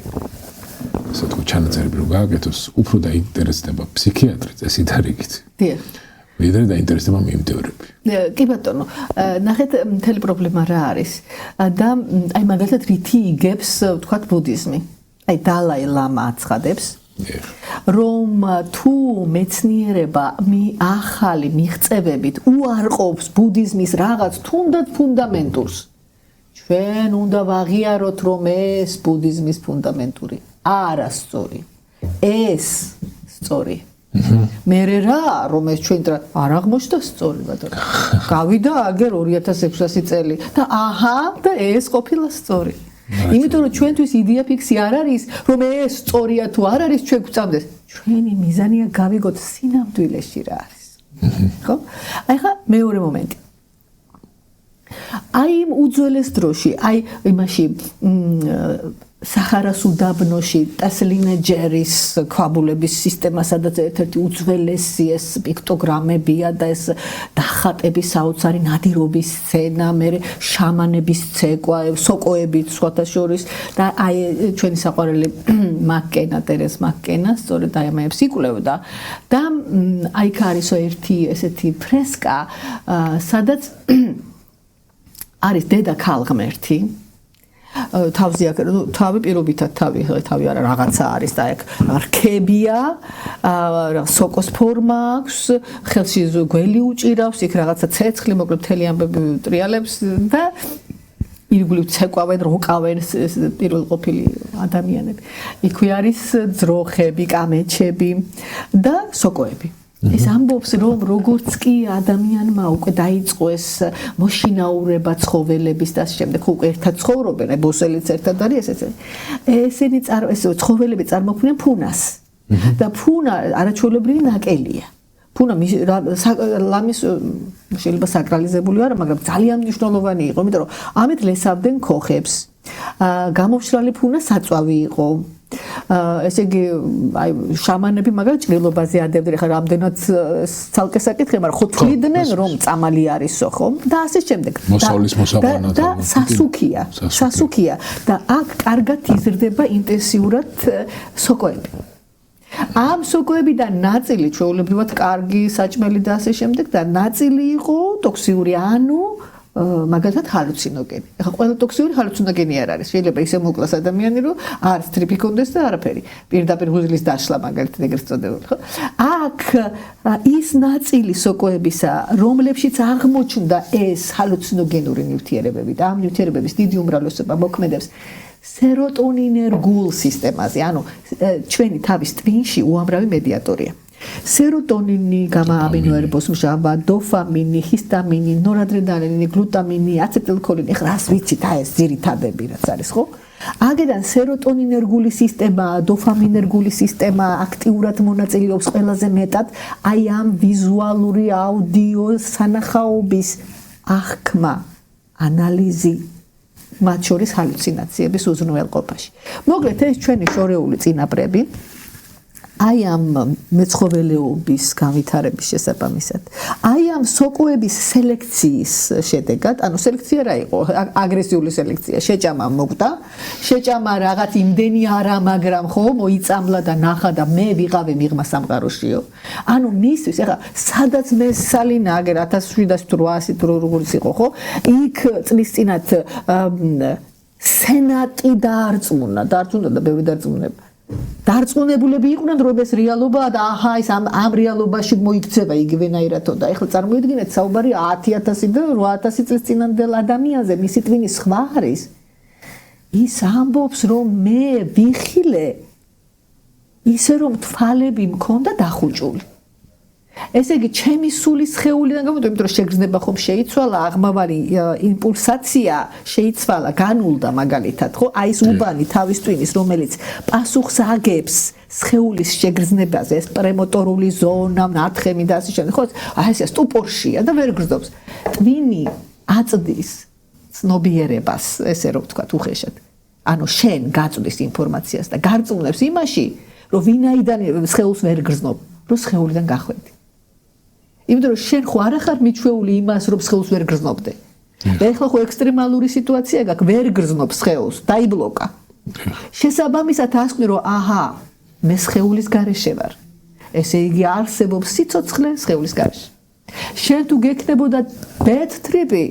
ასე თუ ჩანაწერები რომ გააკეთოს, უფრო დაინტერესდება ფსიქიატრი წესიდარიგით. დიახ. ვიდრე დაინტერესდება მიმდევრები. კი ბატონო, ნახეთ მთელი პრობლემა რა არის და აი მაგალითად რითი იგებს ვთქვათ ბუდიზმი. აი დალაი ლამა აცხადებს, რომ თუ მეცნიერება ახალი მიღწევებით უარყოფს ბუდიზმის რაღაც თუნდაც ფუნდამენტურს, ჩვენ უნდა ვაღიაროთ, რომ ეს ბუდიზმის ფუნდამენტური არასწორი. ეს სწორი. მერე რა, რომ ეს ჩვენ არ აღმოჩნდა სწორი, ბატონო. გავიდა აგერ 2600 წელი და აჰა და ეს ყოფილა სწორი. იმიტომ რომ ჩვენთვის იდეა ფიქსი არ არის, რომ ეს სწორია თუ არ არის, ჩვენ გვწამდეს. ჩვენი მიზანია გავიგოთ სინამდვილეში რა არის. ხო? აი ხა მეორე მომენტი. აი იმ უძველეს დროში, აი იმაში საჰარას უდაბნოში ტასლინეჯერის ქვაბულების სისტემა, სადაც ერთ-ერთი უძველესი ეს პიქტოგრამებია და ეს დახატების საოცარი ნადირობის სცენა, მერე შამანების ცეკვა, სოკოებით სხვათა შორის და აი ჩვენი საყვარელი მაკკენა, ტერეს მაკკენა, სწორედ აი ამებს იკვლევდა და აი არის ერთი ესეთი ფრესკა, სადაც არის დედა ქალღმერთი თავზე აქ თავი პირობითად თავი არა რაღაცა არის და აქ რქებია სოკოს ფორმა აქვს ხელში გველი უჭირავს იქ რაღაცა ცეცხლი მოკლედ მთელი ამბები ტრიალებს და ირგვლივ ცეკვავენ როკავენ პირველ ყოფილი ადამიანები იქვე არის ძროხები კამეჩები და სოკოები ეს ამბობს რომ როგორც კი ადამიანმა უკვე დაიწყო ეს მოშინაურება ცხოველების და შემდეგ უკვე ერთად ცხოვრობენ აი ბოსელიც ერთად არის ესენი ეს ცხოველები წარმოქმნიან ფუნას და ფუნა არაჩვეულებრივი ნაკელია ფუნა ლამის შეიძლება საკრალიზებული არა მაგრამ ძალიან მნიშვნელოვანი იყო იმიტომ რომ ამით ლესავდნენ ქოხებს გამოშრალი ფუნა საწვავი იყო ესე იგი აი შამანები მაგალითად ჭრილობაზე ადებდნენ ხა რამდენად ცალკე საკითხი მაგრამ ხო თვლიდნენ რომ წამალი არისო ხო და ასე შემდეგ მოსავლის მოსაყვანად და სასუქია და აქ კარგად იზრდება ინტენსიურად სოკოები ამ სოკოებიდან ნაწილი ჩვეულებრივად კარგი საჭმელი და ასე შემდეგ და ნაწილი იყო ტოქსიური ანუ მაგალითად ჰალუცინოგენი. ეხლა ყველა ტოქსიური ჰალუცინოგენი არ არის. შეიძლება ისე მოკლას ადამიანი რომ არც ტრიპი კონდეს და არაფერი. პირდაპირ გუზლის დაშლა მაგალითად ეგრეთ წოდებული, ხო? აქ ის ნაწილი სოკოებისა, რომლებშიც აღმოჩნდა ეს ჰალუცინოგენური ნივთიერებები და ამ ნივთიერებების დიდი უმრავლესობა მოქმედებს სეროტონინერგულ სისტემაზე, ანუ ჩვენი თავის ტვინში უამრავი მედიატორია. სეროტონინი, გამა-ამინოერბოს მჟავა, დოფამინი, ჰისტამინი, ნორადრენალინი, გლუტამინი, აცეტილქოლინი, ეხლა რას ვიცით, აი ეს ძირითადები რაც არის, ხო? აგედან სეროტონინერგული სისტემა, დოფამინერგული სისტემა აქტიურად მონაწილეობს ყველაზე მეტად აი ამ ვიზუალური აუდიო სანახაობის აღქმა, ანალიზი მათ შორის ჰალუცინაციების უზრუნველყოფაში. მოკლედ ეს ჩვენი შორეული წინაპრები აი ამ მეცხოველეობის განვითარების შესაბამისად აი ამ სოკოების სელექციის შედეგად ანუ სელექცია რა იყო აგრესიული სელექცია შეჭამა მოგდა შეჭამა რაღაც იმდენი არა მაგრამ ხო მოიწამლა და ნახა და მე ვიყავი მიღმა სამყაროშიო ანუ მისთვის ახლა სადაც მე სალინა აგერ 1700 თუ როგორიც იყო ხო იქ წლის წინათ სენატი დაარწმუნა და ბევრი დარწმუნება დარწმუნებულები იყვნენ რომ ეს რეალობაა და აჰა ეს ამ რეალობაში მოიქცევა იგივენაირად და ეხლა წარმოიდგინეთ საუბარი 10000 და 8000 წლის წინანდელ ადამიანზე მისი ტვინი სხვა არის ის ამბობს რომ მე ვიხილე ისე რომ თვალები მქონდა დახუჭული ესე იგი ჩემი სულის სხეულიდან გამოდო იმიტომ რომ შეგრძნება ხომ შეიცვალა აღმავალი იმპულსაცია შეიცვალა განულდა მაგალითად ხო აი ეს უბანი თავის ტვინის რომელიც პასუხს აგებს სხეულის შეგრძნებაზე ეს პრემოტორული ზონა ნათხემი და ასე შემდეგ ხო აი ეს სტუპორშია და ვერ გრძნობს ტვინი აწვდის ცნობიერებას ესე რომ ვთქვა უხეშად ანუ შენ გაწვდის ინფორმაციას და გარწმუნებს იმაში რომ ვინაიდან სხეულს ვერ გრძნობ რომ სხეულიდან გახვედი იმიტომ რომ შენ ხო არ ახარ მიჩვეული იმას რომ სხეულს ვერ გრძნობდე და ეხლა ხო ექსტრემალური სიტუაცია გაქვს ვერ გრძნობ სხეულს დაიბლოკა შესაბამისად ასკვნი რომ აჰა მე სხეულის გარეშე ვარ ესე იგი არსებობს სიცოცხლე სხეულის გარეშე შენ თუ გექნებოდა bad trip-ი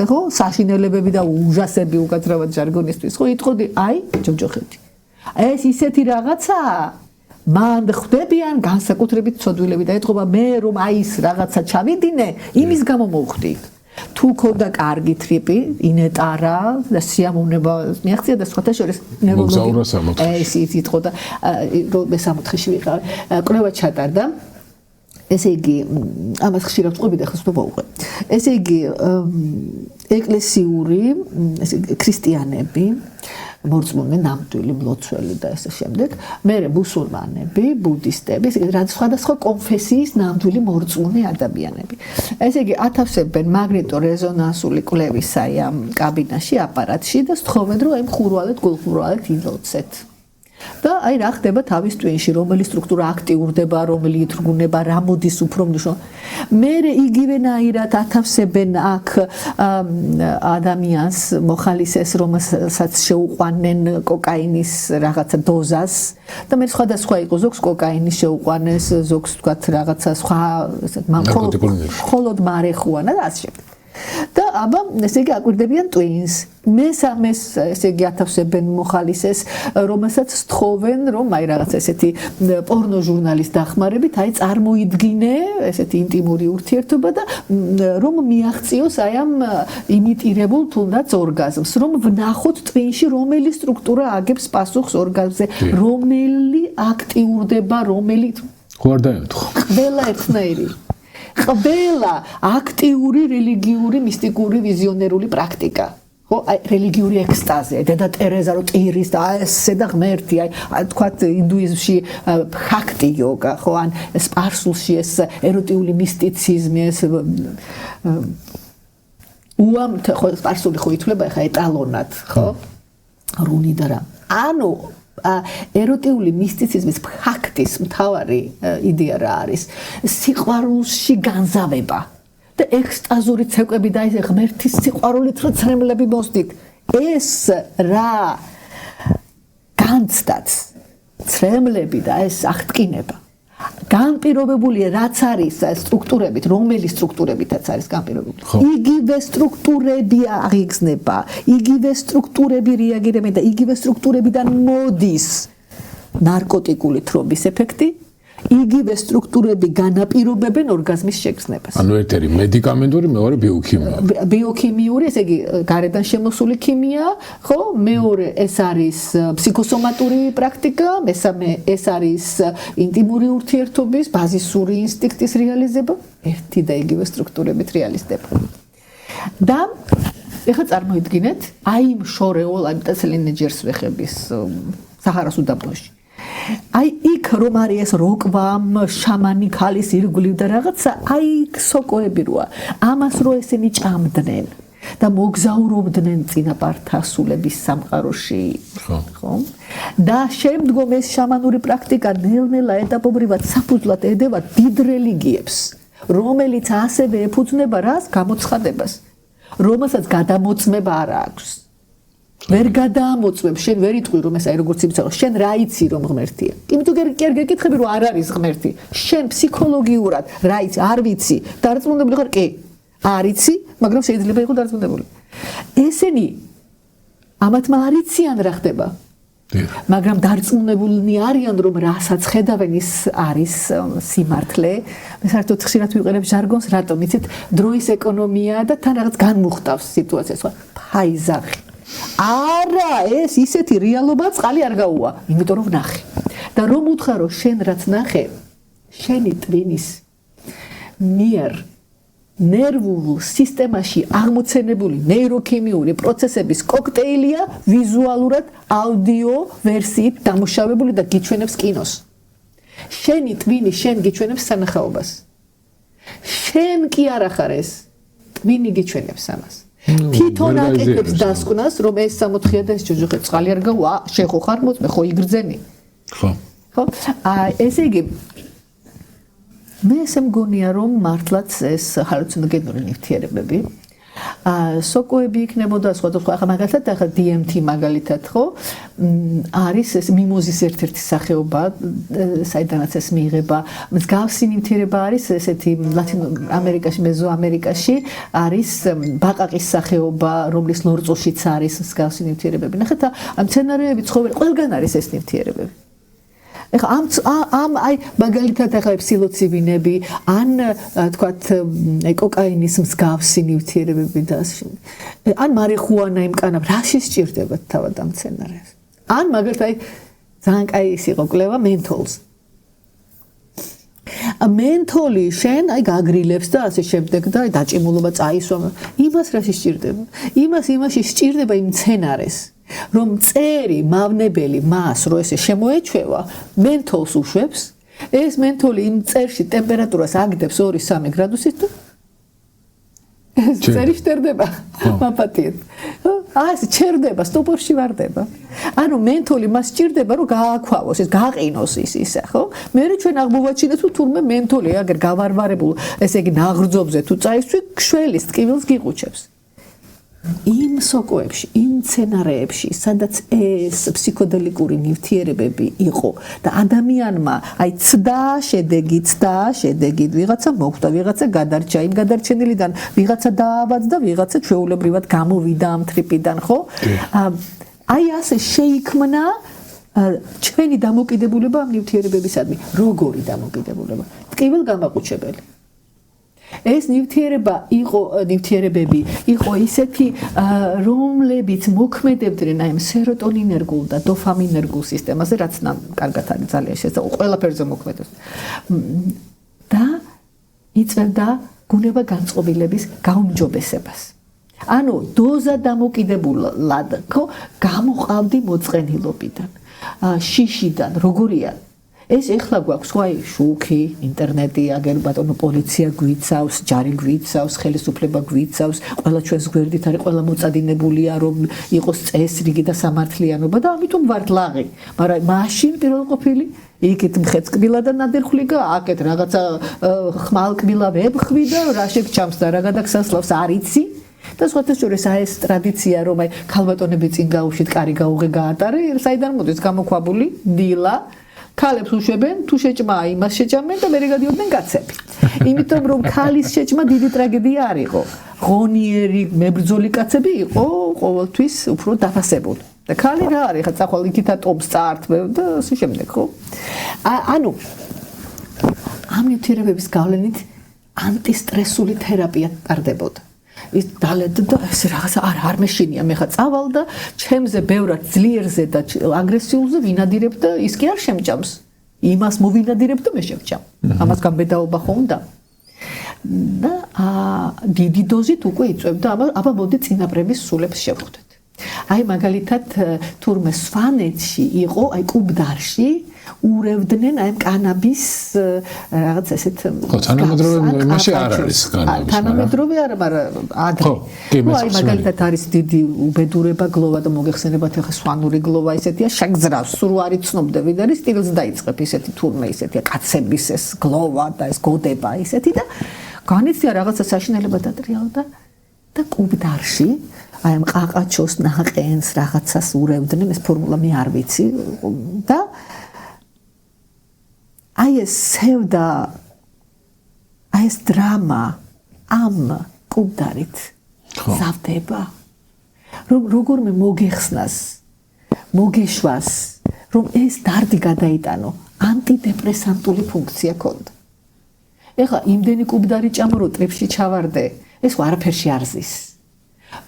ხო საშინელებები და უჟასები უკაცრავად ჟარგონისთვის ხო იტყოდი აი ჯოჯოხეთი ეს ისეთი რაღაცაა მან ხვდებიან განსაკუთრებით ცოდვილები და ეთყობა მე რომ აი ის რაღაცა ჩავიდინე იმის გამო მოვხდი თუ ქონდა კარგი ტრიპი ინეტარა და სიამოვნება მიაღწია და სხვათა შორის ნევროლოგი ეს იტყოდა რომ მე 64-ში ვიყავ კვლევა ჩატარდა ესე იგი ამას ხშირად ვწყობი და ხსნა ვაუყე ესე იგი ეკლესიური ესე ქრისტიანები მორწმუნე ნამდვილი მლოცველი და ესე შემდეგ მე მუსულმანები ბუდისტები ესე იგი რა სხვადასხვა კონფესიის ნამდვილი მორწმუნე ადამიანები ესე იგი ათავსებენ მაგნიტო-რეზონანსული კვლევის აი ამ კაბინაში აპარატში და სწხოვენ რომ აი მხურვალეთ გულხურვალეთ ილოცეთ და აი რა ხდება თავის ტვინში რომელი სტრუქტურა აქტიურდება რომელი ითრგუნება რა მოდის უფრო მნიშვნელოვანი მე იგივენაირად ათავსებენ აქ ადამიანს მოხალისეს რომელსაც შეუყვანენ კოკაინის რაღაცა დოზას და მე სხვადასხვა იყო ზოგს კოკაინის შეუყვანეს ზოგს თქვათ რაღაცა სხვა მხოლოდ მარიხუანა და ასე შემდეგ და აბა ესე იგი აკვირდებიან twins. მესამეს ესე იგი ათავსებენ მოხალისეს, რომელსაც სთხოვენ, რომ აი რაღაც ესეთი პორნო ჟურნალის დახმარებით აი წარმოიდგინე ესეთი ინტიმური ურთიერთობა და რომ მიაღწიოს აი ამ იმიტირებულ თუნდაც ორგაზმს, რომ ვნახოთ twinში რომელი სტრუქტურა აგებს პასუხს ორგაზმზე, რომელი აქტიურდება, რომელი ხო არ დაემთხო. ყველა ერთნაირი. ყველა აქტიური რელიგიური მისტიკური ვიზიონერული პრაქტიკა. ხო, აი რელიგიური ექსტაზი, დედა ტერეზა რო ტირის და ესე და ღმერთი, აი თქვათ ინდუიზმში ბჰაქტი იოგა, ხო, ან სპარსულში ეს ეროტიული მისტიციზმი, ეს უამთ ხო სპარსული ხო ითვლება ხა ეტალონად, ხო? რუნი და რა. ანუ ეროტიული მისტიციზმის ბჰაქტის მთავარი იდეა რა არის? სიყვარულში განზავება. და ექსტაზური ცეკვები და ეს ღმერთის სიყვარულით რო ცრემლები მოსდით ეს რა განცდაც ცრემლები და ეს აღტკინება განპირობებულია რაც არის სტრუქტურებით რომელი სტრუქტურებითაც არის განპირობებული იგივე სტრუქტურები აღიგზნება იგივე სტრუქტურები რეაგირებენ და იგივე სტრუქტურებიდან მოდის ნარკოტიკული თრობის ეფექტი იგივე სტრუქტურები განაპირობებენ ორგაზმის შეგრძნებას. ანუ ერთ-ერთი მედიკამენტური, მეორე ბიოქიმია. ბიოქიმიური, ესე იგი გარედან შემოსული ქიმია, ხო? მეორე ეს არის ფსიქოსომატური პრაქტიკა, მესამე ეს არის ინტიმური ურთიერთობის, ბაზისური ინსტინქტის რეალიზება, ერთი და იგივე სტრუქტურებით რეალიზდება. და ეხლა წარმოიდგინეთ, აი იმ შორეულ, აი ტელენეჯერს ვეხების საჰარას უდაბნოში. აი იქ რომ არის ეს როკვამ შამანი ქალის ირგვლივ და რაღაცა აი სოკოები როა ამას რო ესენი ჭამდნენ და მოგზაურობდნენ წინაპართასულების სამყაროში ხო და შემდგომ ეს შამანური პრაქტიკა ნელ-ნელა ეტაპობრივად საფუძვლად ედება დიდ რელიგიებს რომელიც ასევე ეფუძნება რას გამოცხადებას რომელსაც გადამოწმება არ აქვს ვერ გადაამოწმებ შენ ვერ იტყვი რომ ეს აი როგორც იბრძოლო შენ რა იცი რომ ღმერთია იმიტომ კი არ გეკითხები რომ არ არის ღმერთი შენ ფსიქოლოგიურად რა იცი არ ვიცი დარწმუნებული ხარ კი არ იცი მაგრამ შეიძლება იყოს დარწმუნებული ესენი ამათმა არ იციან რა ხდება მაგრამ დარწმუნებულნი არიან რომ რასაც ხედავენ ის არის სიმართლე მე საერთოდ ხშირად ვიყენებ ჟარგონს რატომ იცით დროის ეკონომია და თან რაღაც განმუხტავს სიტუაციას ხო ფაიზახი არა ეს ისეთი რეალობა წყალი არ გაუვა იმიტომ რომ ნახე და რომ უთხარო შენ რაც ნახე შენი ტვინის მიერ ნერვულ სისტემაში აღმოცენებული ნეიროქიმიური პროცესების კოქტეილია ვიზუალურად აუდიო ვერსიით დამუშავებული და გიჩვენებს კინოს შენი ტვინი შენ გიჩვენებს სანახაობას შენ კი არ ახარ ეს ტვინი გიჩვენებს ამას თვითონ აკეთებს დასკვნას რომ ეს 64 და ეს ჯოჯოხე წყალი არ გავა შენ ხო ხარ მოწმე ხო იგრძენი ხო ესე იგი მე ესე მგონია რომ მართლაც ეს ჰალუცინოგენური ნივთიერებები სოკოები იქნებოდა სხვადასხვა ახლა მაგალითად ახლა DMT მაგალითად ხო არის ეს მიმოზის ერთ-ერთი სახეობა საიდანაც ეს მიიღება მსგავსი ნივთიერება არის ესეთი ლათინ ამერიკაში მეზოამერიკაში არის ბაყაყის სახეობა რომლის ლორწოშიც არის მსგავსი ნივთიერებები ნახეთ ამ მცენარეები ცხოველი ყველგან არის ეს ნივთიერებები ეხა ამ აი მაგალითად ახლა ფსილოციბინები ან თქვათ კოკაინის მსგავსი ნივთიერებები და ან მარიხუანა იმკანა რაში სჭირდება თავად ამ მცენარეს ან მაგალითად აი ძალიან კაი ის იყო კვლევა მენთოლს მენთოლი შენ აი გაგრილებს და ასე შემდეგ და აი დაჭიმულობა წაისვა იმას რაში სჭირდება იმაში სჭირდება იმ მცენარეს რომ წერი მავნებელი მას რო ესე შემოეჩვევა მენთოლს უშვებს ეს მენთოლი იმ წერში ტემპერატურას აგდებს 2-3 გრადუსით და ეს წერი შტერდება მაპატიეთ ეს ჩერდება სტოპორში ვარდება ანუ მენთოლი მას სჭირდება რომ გააქვავოს ეს გაყინოს ისე ხო მე ჩვენ აღმოვაჩინეთ რომ თურმე მენთოლი აგერ გავარვარებულ ესე იგი ნაღრძობზე თუ წაისვი ქშველის ტკივილს გიყუჩებს იმ სოკოებში, იმ სცენარეებში, სადაც ეს ფსიქოდელიკური ნივთიერებები იყო და ადამიანმა აი ცდა შედეგით ვიღაცა მოხვდა, ვიღაცა გადარჩა, იმ გადარჩენილიდან ვიღაცა დაავადდა, ვიღაცა ჩვეულებრივად გამოვიდა ამ ტრიპიდან, ხო? აი ასე შეიქმნა ჩვენი დამოკიდებულება ამ ნივთიერებებისადმი. როგორი დამოკიდებულება? ტკივილგამაყუჩებელი. ეს ნივთიერებები იყო ისეთი, რომლებიც მოქმედებდნენ აი სეროტონინერგულ და დოფამინერგულ სისტემაზე, რაც კარგად არის ძალიან შესაძლებელი, ყველაფერზე მოქმედებს. და იწევდა გუნება განწყობილების გაუმჯობესებას. ანუ დოზა დამოკიდებულად, ხო, გამოყავდი მოწყენილობიდან, შიშიდან, როგორია? ეს ეხლა გვაქვს ხო აი შუქი, ინტერნეტი, აგერ ბატონო პოლიცია გვიცავს, ჯარი გვიცავს, ხელისუფლება გვიცავს, ყველა ჩვენს გვერდით არის, ყველა მოწადინებულია რომ იყოს წესრიგი და სამართლიანობა და ამიტომ ვართ ლაღი. მაგრამ მაშინ პირველყოფილი იქით მხეცკბილა და ნადერხვლიგა, აქეთ რაღაცა ხმალკბილა ვებხვი და რა შეგჩამს და რა გადაგსასლავს არ იცი. და სხვათა შორის ეს ტრადიცია რომ აი ქალბატონები წინ გაუშვით, კარი გაუღე გაატარე, საიდან მოდის გამოქვაბული დილა ქალებს უშვებენ, თუ შეჭმა იმას შეჭამენ და მერე გადიოდნენ კაცები. იმიტომ რომ ქალის შეჭმა დიდი ტრაგედია არ იყო. ღონიერი, მებრძოლი კაცები იყო ყოველთვის უფრო დაფასებული. და ქალი რა არის, ხა წახვალ იქითა ტობს წაართმევ და ასე შემდეგ, ხო? ანუ ამ ნივთიერებების გავლენით ანტისტრესული თერაპია ტარდებოდა. ის დალედ და ეს რაღაცა არ მეშინია, მე ხა წავალ და ჩემზე ბევრად ძლიერზე და აგრესიულზე ვინადირებ და ის კი არ შემჭამს. იმას მოვინადირებ და მე შევჭამ. ამას გამბედაობა ხო უნდა? და დიდი დოზით უკვე იწევდა, აბა მოდი წინაპრების სულებს შევხვდეთ. აი მაგალითად თურმე სვანეთში იყო, აი კუბდარში ურევდნენ აი კანაბის რაღაც ესეთ თანამედროვე მასე არ არის კანაბის. თანამედროვე არა, მაგრამ ადრე. აი მაგალითად არის დიდი უბედურება, გლოვა და მოგეხსენებათ ახლა სვანური გლოვა ისეთია, შეგძრავს, სულ არ იცნობდე ვინ არის, სტილს დაიწყებ ისეთი თურმე ისეთია, კაცების ეს გლოვა და ეს გოდება ისეთი და განიცდია რაღაცა საშინელება დატრიალდა და კუბდარში აი ამ ყაყაჩოს ნაყენს რაღაცას ურევდნენ, ეს ფორმულა მე არ ვიცი და აი ეს სევდა აი ეს დრამა ამ კუბდარით ზავდება რომ როგორმე მოგეხსნას მოგეშვას რომ ეს დარდი გადაიტანო ანტიდეპრესანტული ფუნქცია ჰქონდა. ეხლა იმდენი კუბდარი ჭამო რომ ტრიფში ჩავარდე, ეს არაფერში არ ზის.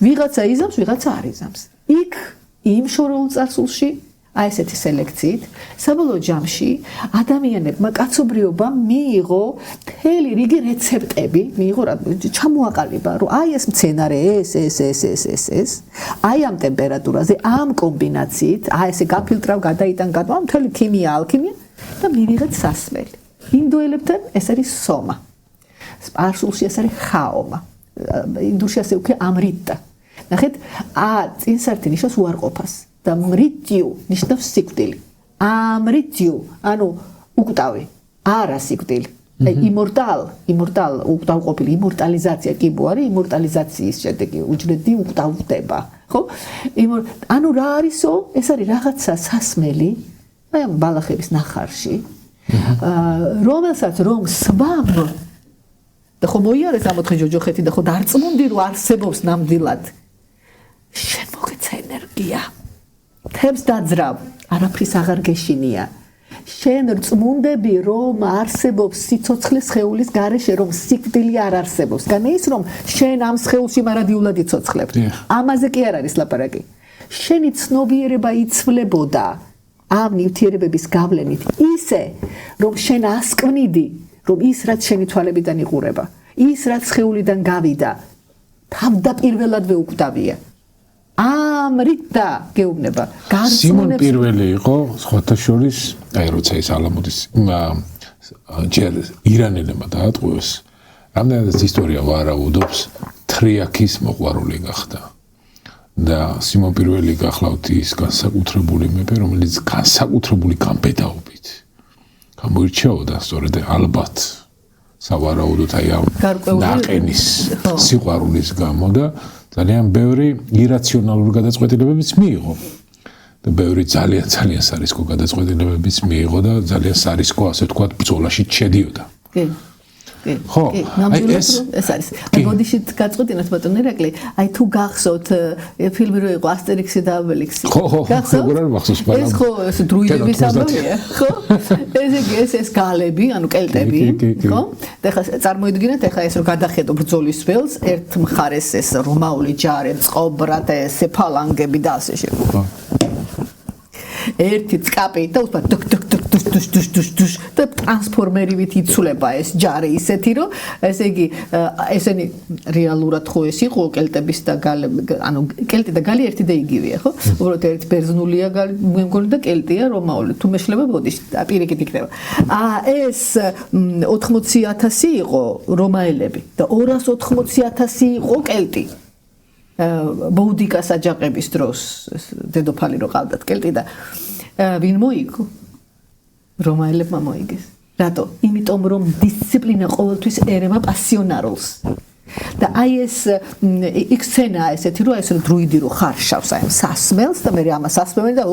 ვიღაცა იზამს, ვიღაცა არ იზამს. იქ იმ შორეულ წარსულში აი ესეთი სელექციით საბოლოო ჯამში ადამიანებმა კაცობრიობამ მიიღო მთელი რიგი რეცეპტები, მიიღო რა ჩამოაყალიბა, რომ აი ეს მცენარე ეს აი ამ ტემპერატურაზე, ამ კომბინაციით, აი ესე გაფილტრავ, გადაიტან, ამ მთელი ქიმია, ალქიმია და მივიღეთ სასმელი. ინდოელებთან ეს არის სომა. სპარსულში ეს არის ხაომა. ინდურში ასე უკვე ამრიტა. ნახეთ, წინსართი ნიშნავს უარყოფას. და მრიტიუ ნიშნავს სიკვდილი. ამრიტიუ, ანუ უკვდავი, არა სიკვდილი. იმორტალ, უკდავყოფილი, იმორტალიზაცია კი არის, იმორტალიზაციის შედეგი უჯრედი უკდავდება, ხო? ანუ რა არისო? ეს არის რაღაცა სასმელი, აი ამ ბალახების ნახარში, რომელსაც რომ სვამ და ხო მოიარეს ამოთხე ჯოჯოხეთი და ხო დარწმუნდი რომ არსებობს ნამდვილად. შენ მოგეცა ენერგია. თებს დაძრავ, არაფრის აღარ გეშინია. შენ რწმუნდები რომ არსებობს სიცოცხლე სხეულის გარეშე, რომ სიკვდილი არ არსებობს. განა ის რომ შენ ამ სხეულში მარადიულად იცოცხლებ. ამაზე კი არ არის ლაპარაკი. შენი ცნობიერება იცვლებოდა ამ ნივთიერებების გავლენით ისე, რომ შენ ასკვნიდი, რომ ის რაც შენი თვალებიდან იყურება, ის რაც სხეულიდან გავიდა, თავდაპირველადვე უკვდავია. ამრიტა გეუბნება. სიმონ პირველი იყო, სხვათა შორის, აი როცა ის ალამუდის ჯერ ირანელებმა დაატყვევეს, რამდენადაც ისტორია ვარაუდობს, თრიაქის მოყვარული გახდა. და სიმონ პირველი გახლავთ ის განსაკუთრებული მეფე, რომელიც განსაკუთრებული გამბედაობით გამოირჩეოდა, სწორედ ალბათ სავარაუდოდ აი ამ ნაყენის სიყვარულის გამო და ძალიან ბევრი ირაციონალური გადაწყვეტილებებიც მიიღო. და ბევრი ძალიან სარისკო გადაწყვეტილებებიც მიიღო და ძალიან სარისკო, ასე ვთქვათ, ბრძოლაში შედიოდა. ხო, ეს არის. ბოდიშით გაწყვეტინოთ ბატონ ირაკლი, აი თუ გახსოვთ ფილმი რო იყო ასტერიქსი და ობელიქსი. ხო, როგორ არ მახსოვს, მაგრამ ეს ხო, ეს დროიდების ამბავია, ხო? ეს გალები, ანუ კელტები, ხო? და ხა წარმოიდგინეთ, ხა ეს რო გადახედო ბრძოლის ველს, ერთ მხარეს ეს რომაული ჯარი, წყობრა და ეს ფალანგები და ასე შემდეგ. ერთი წკაპი და უბრალოდ დუშ და ტრანსფორმერივით იცვლება ეს ჯარი ისეთი რომ ესე იგი ესენი რეალურად ხო ეს იყო კელტების და ანუ კელტი და გალი ერთი და იგივეა ხო უბრალოდ ერთი ბერძნულია გალი მე მგონი და კელტია რომაული თუ მეშლება ბოდიში პირიქით იქნება ეს 80,000 იყო რომაელები და 280,000 იყო კელტი ბოუდიკას აჯაყების დროს დედოფალი რო ყავდათ კელტი და ვინ მოიგო რომაელებმა მოიგეს რატო იმიტომ რომ დისციპლინა ყოველთვის ერევა პასიონარულს და აი ეს იქ სცენაა ესეთი რომ ეს დროიდი რო ხარშავს აი სასმელს და მე ამას სასმევენ და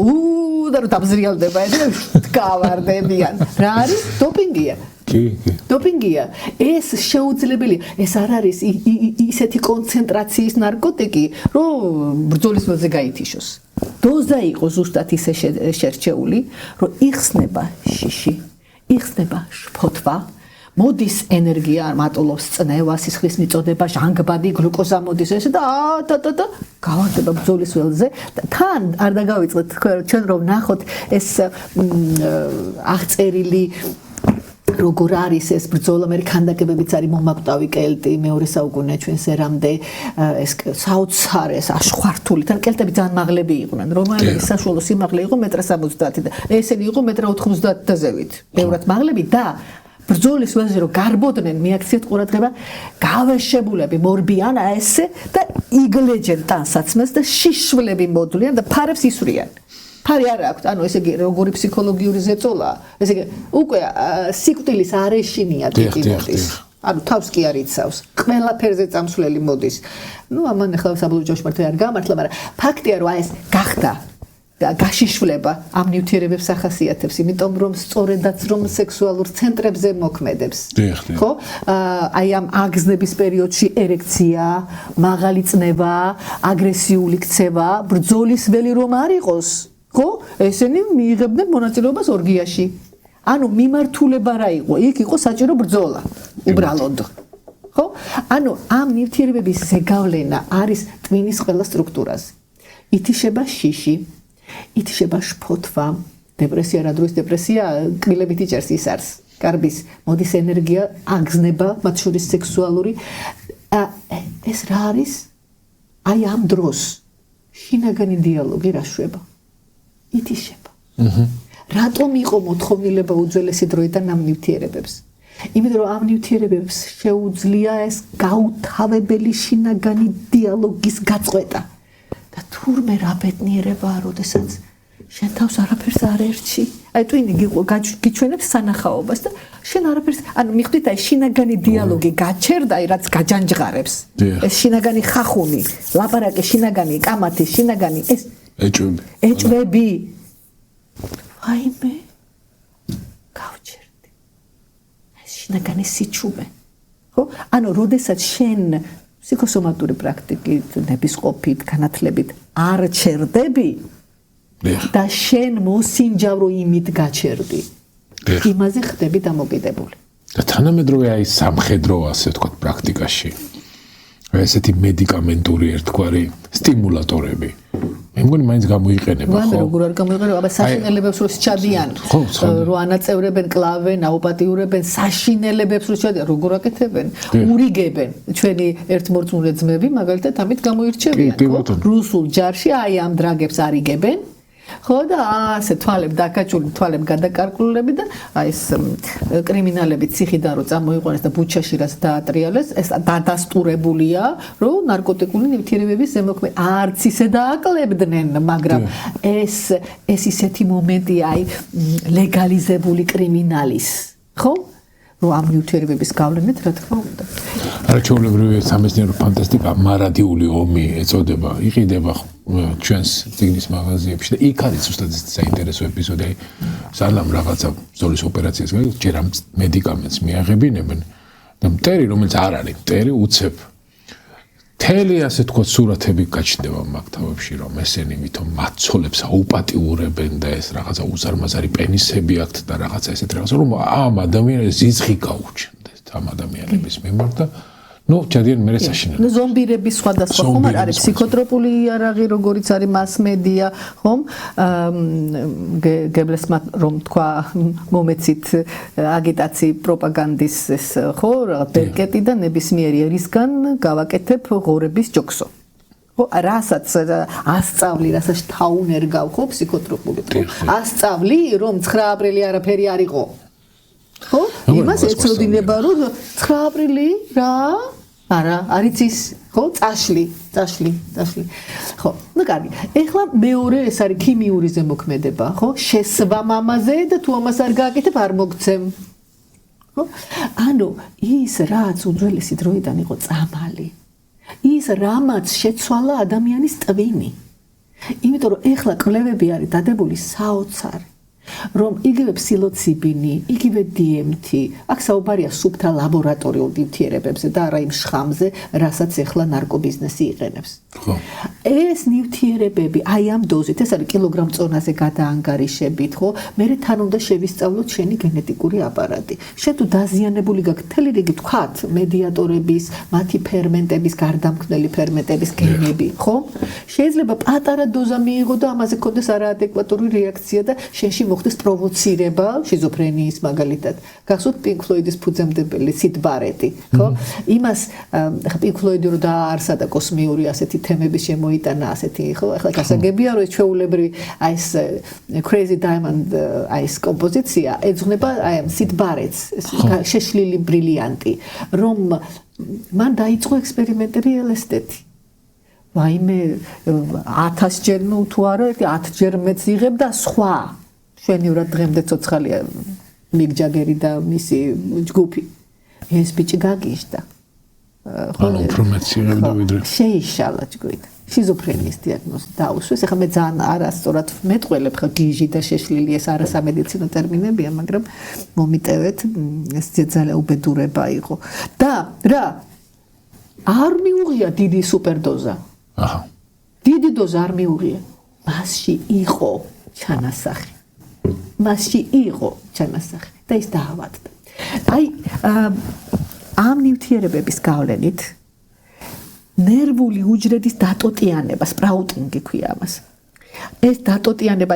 და რო დამზრიალდება და გავარდებიან რა არის დოპინგია დოპინგია ეს შეუძლებელი ეს არ არის ისეთი კონცენტრაციის ნარკოტიკი რომ ბრძოლის ველზე გაითიშოს დოზა იყო ზუსტად ისე შერჩეული რომ იხსნება შიში იხსნება შფოთვა მოდის ენერგია მატულობს წნევა სისხლის მიწოდება ჟანგბადი გლუკოზა მოდის ესე და გავარდება ბრძოლის ველზე და თან არ დაგავიწყეთ ჩვენ რომ ნახოთ ეს აღწერილი როგორ არის ეს ბრძოლა მე ქანდაკებებიც არის მომაკვდავი კელტი მეორე საუკუნე ჩვენს ერამდე ეს საოცარი ეს აშხვართული თან კელტები ძალიან მაღლები იყვნენ რომაელების საშუალო სიმაღლე იყო 1.70 და ესენი იყო 1.90 და ზევით ბევრად მაღლები და ბრძოლის ველზე რომ გარბოდნენ მიაქციეთ ყურადღება გავეშებულები მორბიან ესე და იგლეჯენ ტანსაცმელს და შიშვლები მოდვლიან და ფარებს ისვრიან ფარი არ აქვს, ანუ ესე იგი როგორი ფსიქოლოგიური ზეწოლა, ესე იგი უკვე სიკვდილის არეშინია ტიპის. ანუ თავს კი არ იცავს. ყველაფერზე წამსვლელი მოდის. ნუ ამან ახლა საბოლოო ჯოშმართი არ გამართლა, მაგრამ ფაქტია რომ ეს გახდა და გაშიშვლება ამ ნივთიერებებს ახასიათებს, იმიტომ რომ სწორედაც რომ სექსუალურ ცენტრებზე მოქმედებს. ხო? აი ამ აგზნების პერიოდში ერექცია, მაღალი წნევა, აგრესიული ქცევა, ბრძოლის ველი რომ არ იყოს ხო? ესენი მიიღებდნენ მონაწილეობას ორგიაში. ანუ მიმართულება რა იყო? იქ იყო საჭირო ბრძოლა. უბრალოდ. ხო? ანუ ამ ნივთიერებების ზეგავლენა არის ტვინის ყველა სტრუქტურაზე. ითიშება შიში, ითიშება შფოთვა, დეპრესია რა დროის დეპრესია, კბილებით იჭერს ის არის. კარბის მოდის ენერგია, აგზნება, მათ შორის სექსუალური. ეს რა არის? აი ამ დროს შინაგანი დიალოგი რა შვება? ითიშება. რატომ იყო მოთხოვნილება უძველესი დროიდან ამ ნივთიერებებს? იმიტომ რომ ამ ნივთიერებებს შეუძლია ეს გაუთავებელი შინაგანი დიალოგის გაწყვეტა. და თურმე რა ბედნიერებაა, როდესაც შენ თავს არაფერს არ ერჩი. აი ტვინი გიჩვენებს სანახაობას და შენ არაფერს, ანუ მიხვდით აი შინაგანი დიალოგი გაჩერდა, აი რაც გაჯანჯღარებს. ეს შინაგანი ხახუნი, ლაპარაკი შინაგანი, კამათი შინაგანი ეს ეჭვები. აიმე გავჩერდი. ეს შინაგანი სიჩუმე. ხო? ანუ როდესაც შენ ფსიქოსომატური პრაქტიკით, ნებისყოფით, განათლებით არ ჩერდები და შენ მოსინჯავრო იმით გაჩერდი. იმაზე ხდები დამოკიდებული. და თანამედროვე აი სამხედრო ასე ვთქვათ პრაქტიკაში ესეთი მედიკამენტური ერთგვარი სტიმულატორები მე მგონი მაინც გამოიყენება ხო? ვანდა როგორ არ გამოიყენება, აბა საშინელებებს რო შეჩადიან, რო ანაწევრებენ, კლავენ, აუპატიურებენ, საშინელებებს რო შეჩადიან, როგორ აკეთებენ? ურიგებენ. ჩვენი ერთმორწმუნე ძმები მაგალითად ამით გამოირჩევიან, ხო? რუსულ ჯარში აი ამ დრაგებს არიგებენ. ხო და ასე თვალები დაკაჭული, თვალები გადაკარკულები და აი ეს კრიმინალები ციხიდან რო წამოიყვანეს და ბუჩაში რაც დაატრიალეს, ეს დადასტურებულია, რომ ნარკოტიკული ნივთიერებების ზემოქმედება არც ისე დააკლებდნენ, მაგრამ ეს ისეთი მომენტია აი ლეგალიზებული კრიმინალის, ხო? რომ ამ ნივთიერებების გავლენით რა თქმა უნდა. არა ჩვეულებრივი სამეცნიერო ფანტასტიკა მარადიული ომი ეწოდება, იყიდება ჩვენს ციგნის მაღაზიებში და იქ არის უბრალოდ საინტერესო ეპიზოდი. სანამ რაღაცა ზოლის ოპერაციას გაიგებს, ჯერ ამ მედიკამენტს მიაღებინებენ და მტერი, რომელიც არ არის მტერი, უცებ თელი ასე თქვა სურათები გაჩნდება მაგ თავებში, რომ ესენი ვითომ მაცოლებს აუპატიურებენ და ეს რაღაცა უზარმაზარი პენისები აქვთ და რაღაცა ესეთ რაღაცა, რომ ამ ადამიანებს ზიზღი გაუჩნდეს ამ ადამიანების მიმართ და ნუ ჩადიან მე საშინელი. ნუ ზომბირების სხვადასხვა ხომ არის ფსიქოტროპული იარაღი, როგორიც არის მას-მედია, ხომ? გებლესმა რომ თქვა მომეცით აგიტაცი პროპაგანდის ეს ხო, რაღაც ბერკეტი და ნებისმიერი ერისგან გავაკეთებ ღორების ჯოქსო. ხო, რასაც ასწავლი, რასაც თაუნერგავ ხო ფსიქოტროპული. ასწავლი რომ 9 აპრილი არაფერი არ იყო. ხო? იმას ეცოდინება რომ 9 აპრილი რა? არა, არის ის, ხო, წაშლი. ხო, ну კარგი. ეხლა მეორე ეს არის ქიმიური ზემოქმედება, ხო? შესვა მამაზე და თუ ამას არ გააკეთებ, არ მოგცემ. ხო? ანუ ის რაც უძველესი დროიდან იყო წამალი. ის რამაც შეცვალა ადამიანის ტვინი. იმიტომ რომ ეხლა კვლევები არის დადებული საოცარი. რომ იგივე ფსილოციბინი, იგივე DMT, აქ საუბარია სუფთა ლაბორატორიულ ნივთიერებებზე და არა იმ შხამზე, რასაც ეხლა ნარკობიზნესი იყენებს. ეს ნივთიერებები, აი ამ დოზით, ეს არის კილოგრამ წონაზე გადაანგარიშებით, ხო? მე თან უნდა შევისწავლოთ შენი გენეტიკური აპარატი. შენ თუ დაზიანებული გაქვს მთელი რიგი თქვათ, მედიატორების, მათი ფერმენტების, გარდამქმნელი ფერმენტების გენები, ხო? შეიძლება პატარა დოზა მიიღო და ამაზე კონდეს არაადეკვატური რეაქცია და შენში მოხდეს პროვოცირება შიზოფრენიის მაგალითად. გახსოვთ პინკ ფლოიდის ფუძემდებელი სიდ ბარეტი, ხო? იმას ხა პინკ ფლოიდი რო დაარსა და კოსმიური ასეთი თემები შემოიტანა ასეთი, ხო? ახლა გასაგებია რომ ჩვეულებრივი აი ეს Crazy Diamond აი ეს კომპოზიცია ეძღვნება აი ამ სიდ ბარეტს, შეშლილი ბრილიანტი, რომ მან დაიწყო ექსპერიმენტები LSD-ით. ვაიმე 1000 ჯერ ნუ თუ არა 10 ჯერ მეც იღებ და სხვა შვენიურად დღემდე ცოცხალია მიგ ჯაგერი და მისი ჯგუფი ეს ბიჭი გაგიშდა ხო უფრო მეც იღებდა ვიდრე შეიშალა ჯგუფი შიზოფრენიის დიაგნოზი დაუსვეს ახლა მე ძალიან არასწორად მეტყველებ ხა გიჟი და შეშლილი ეს არასამედიცინო ტერმინებია მაგრამ მომიტევეთ ეს ძალიან უბედურება იყო და რა არ მიუღია დიდი სუპერდოზა აჰა დიდი დოზა არ მიუღია მასში იყო ჩანასახი და ის დაავადდა. აი ამ ნივთიერებების გავლენით ნერვული უჯრედის დატოტიანება, სპრაუტინგი ქვია ამას. ეს დატოტიანება,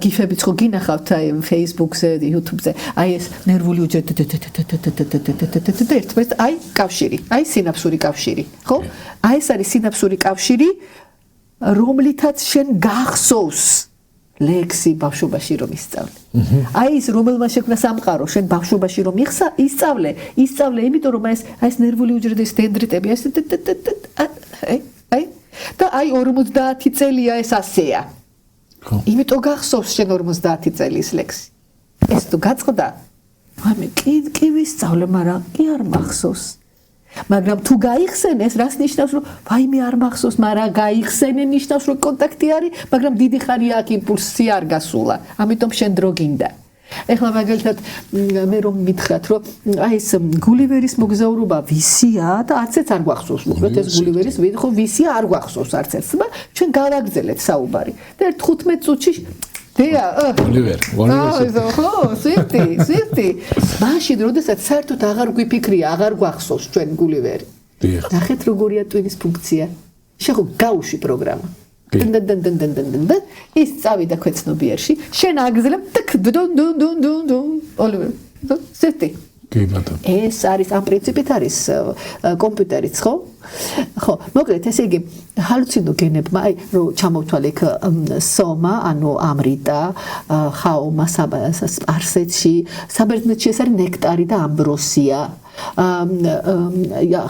გიფებიც ხო გინახავთ აი Facebook-ზე, YouTube-ზე, აი ეს ნერვული უჯრედი ერთმანეთს აი კავშირი, აი სინაფსური კავშირი, ხო? აი ეს არის სინაფსური კავშირი, რომლითაც შენ გახსოვს ლექსი ბავშვობაში რომ ისწავლე. აი ეს რომელმა შექმნა სამყარო, შენ ბავშვობაში რომ ისწავლე, იმიტომ რომ ეს ნერვული უჯრედის დენდრიტები ეს აი და აი 50 წელია ეს ასეა. იმიტომ გახსოვს შენ 50 წელის ლექსი. ეს თუ გაწყდა, მე კი ვისწავლე, მაგრამ კი არ მახსოვს. მაგრამ თუ გაიხსენეს, რას ნიშნავს, რომ ვაიმე არ მახსოვს, მაგრამ გაიხსენე ნიშნავს, რომ კონტაქტი არის, მაგრამ დიდი ხანია აქ იმპულსი არ გასულა. ამიტომ შენ დრო გინდა. ეხლა მაგალითად მე რომ მითხრათ, რომ აი ეს გულივერის მოგზაურობა ვისია და არცეც არ გვახსოვს. უბრალოდ ეს გულივერის ხო ვისია არ გვახსოვს არცეც. ჩვენ გავაგზელეთ საუბარი. და 15 წუთში გულივერი. ხო, სვიფტი. მაშინ როდესაც საერთოდ აღარ გვიფიქრია, აღარ გვახსოვს ჩვენ გულივერი. ნახეთ როგორია ტვინის ფუნქცია. შეხო გაუში პროგრამა. და ის წავიდა ქვეცნობიერში, შენ აგზელებ ოლივერ. სვიფტი. კი ბატონო. ეს არის ამ პრინციპით არის კომპიუტერიც, ხო? ხო, მოკლედ ესე იგი ჰალუცინოგენებმა, აი რომ ჩამოვთვალე იქ სომა, ანუ ამრიტა, ხაომა, სპარსეთში, საბერძნეთში ეს არის ნექტარი და ამბროსია.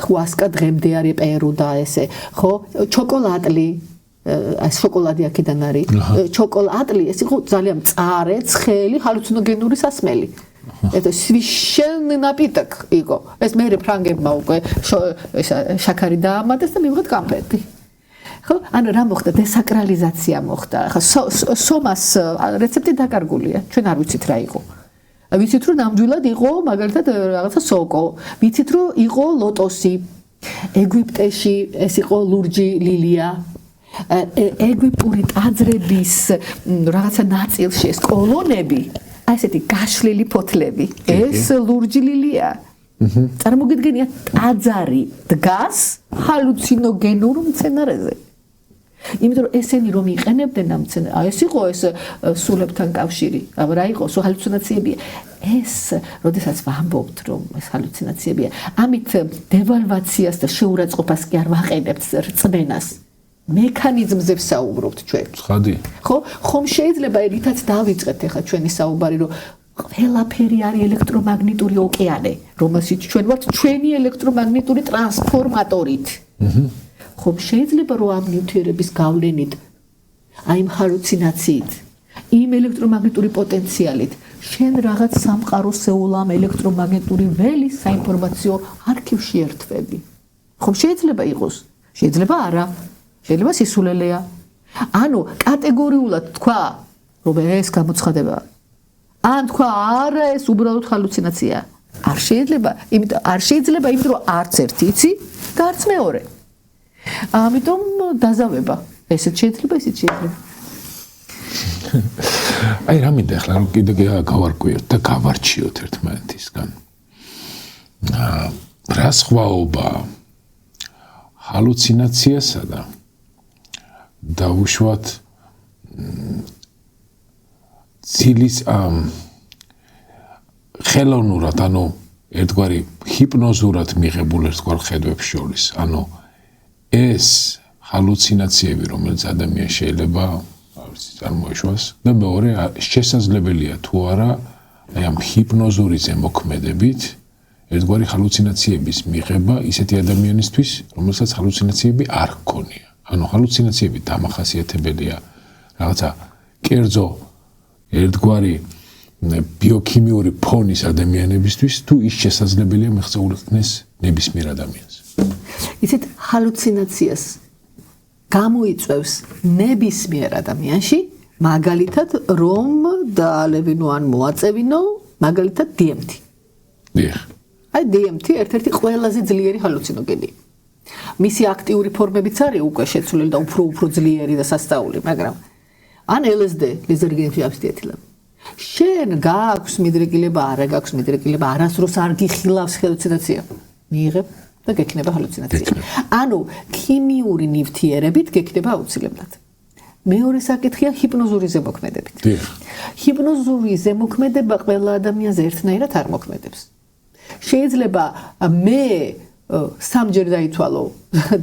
ხვასკა დღემდე არის პერუ და ესე, ხო? ჩოკოლატლი ეს შოკოლადი აქედან არის. ჩოკოლატლი ეს იყო ძალიან მწარე, ცხელი, ჰალუცინოგენური სასმელი. Это священный напиток იყო. ეს მე ფრანგებმა უკვე შაქარი დაამატეს და მივიღეთ კამფეტი. ხო, ანუ რა მოხდა? დესაკრალიზაცია მოხდა. ხა სომას რეცეპტი დაკარგულია. ჩვენ არ ვიცით რა იყო. ვიცით რომ ნამდვილად იყო მაგალითად რაღაცა სოკო. ვიცით რომ იყო ლოტოსი. ეგვიპტეში ეს იყო ლურჯი ლილია. ეგვიპტური ტაძრების რაღაცა ნაწილში ეს კოლონები, აი ესეთი გაშლილი ფოთლები, ეს ლურჯი ლილია. წარმოგიდგენია ტაძარი დგას ჰალუცინოგენურ მცენარეზე. იმიტომ რომ ესენი რომ იყენებდნენ ამ მცენარეს, აი ეს იყო ეს სულებთან კავშირი, რა იყო ჰალუცინაციებია. ეს, როდესაც ვამბობთ რომ ეს ჰალუცინაციებია, ამით დევალვაციას და შეურაცხყოფას კი არ ვაყენებთ რწმენას. მექანიზმზე ვსაუბრობთ ჩვენ. ცხადი. ხო, ხომ შეიძლება ერთად დავიწყეთ ახლა ჩვენი საუბარი, რომ ყველაფერი არის ელექტრომაგნიტური ოკეანე, რომელშიც ჩვენ ვართ ჩვენი ელექტრომაგნიტური ტრანსფორმატორით. ხომ შეიძლება რომ ამ ნივთიერების გავლენით, აი იმ ჰალუცინაციით, იმ ელექტრომაგნიტური პოტენციალით, შენ რაღაც სამყაროსეულ ამ ელექტრომაგნიტური ველის საინფორმაციო არქივში ერთვები. ხომ შეიძლება იყოს? შეიძლება არა. შეიძლება სისულელეა. ანუ კატეგორიულად თქვა, რომ ეს გამოცხადებაა. ან თქვა, არა, ეს უბრალოდ ჰალუცინაციაა. არ შეიძლება, იმიტომ რომ არც ერთი იცი და არც მეორე. ამიტომ დაზავება. ესეც შეიძლება, ესეც შეიძლება. აი რა მინდა ახლა რომ კიდე გავარკვიოთ და გავარჩიოთ ერთმანეთისგან. რა სხვაობა ჰალუცინაციასა და დაუშვათ ცილის ხელოვნურად, ანუ ერთგვარი ჰიპნოზურად მიღებულ ერთგვარ ხედვებს შორის. ანუ ეს ჰალუცინაციები, რომელიც ადამიანს შეიძლება წარმოეშვას და მეორე შესაძლებელია თუ არა აი ამ ჰიპნოზური ზემოქმედებით ერთგვარი ჰალუცინაციების მიღება ისეთი ადამიანისთვის, რომელსაც ჰალუცინაციები არ ჰქონია. ანუ ჰალუცინაციები დამახასიათებელია რაღაცა კერძო ერთგვარი ბიოქიმიური ფონის ადამიანებისთვის, თუ ის შესაძლებელია მიღწეულიყნეს ნებისმიერ ადამიანს. ისეთ ჰალუცინაციას გამოიწვევს ნებისმიერ ადამიანში, მაგალითად რომ დაალევინო ან მოაწევინო, მაგალითად DMT. დიახ. აი DMT ერთ-ერთი ყველაზე ძლიერი ჰალუცინოგენია. მისი აქტიური ფორმებიც არის უკვე შეცვლილი და უფრო ძლიერი და სასწაული, მაგრამ ან LSD, ლიზერგენები აბსტიეთილები. შენ გააქვს მიდრეკილება, არა გააქვს მიდრეკილება, არასდროს არ გიხილავს ჰალუცინაცია. მიიღებ და გექნება ჰალუცინაცია. ანუ ქიმიური ნივთიერებით გექნება აუცილებლად. მეორე საკითხია ჰიპნოზური ზემოქმედებით. ჰიპნოზური ზემოქმედება ყველა ადამიანზე ერთნაირად არ მოქმედებს. შეიძლება მე სამჯერ დაითვალო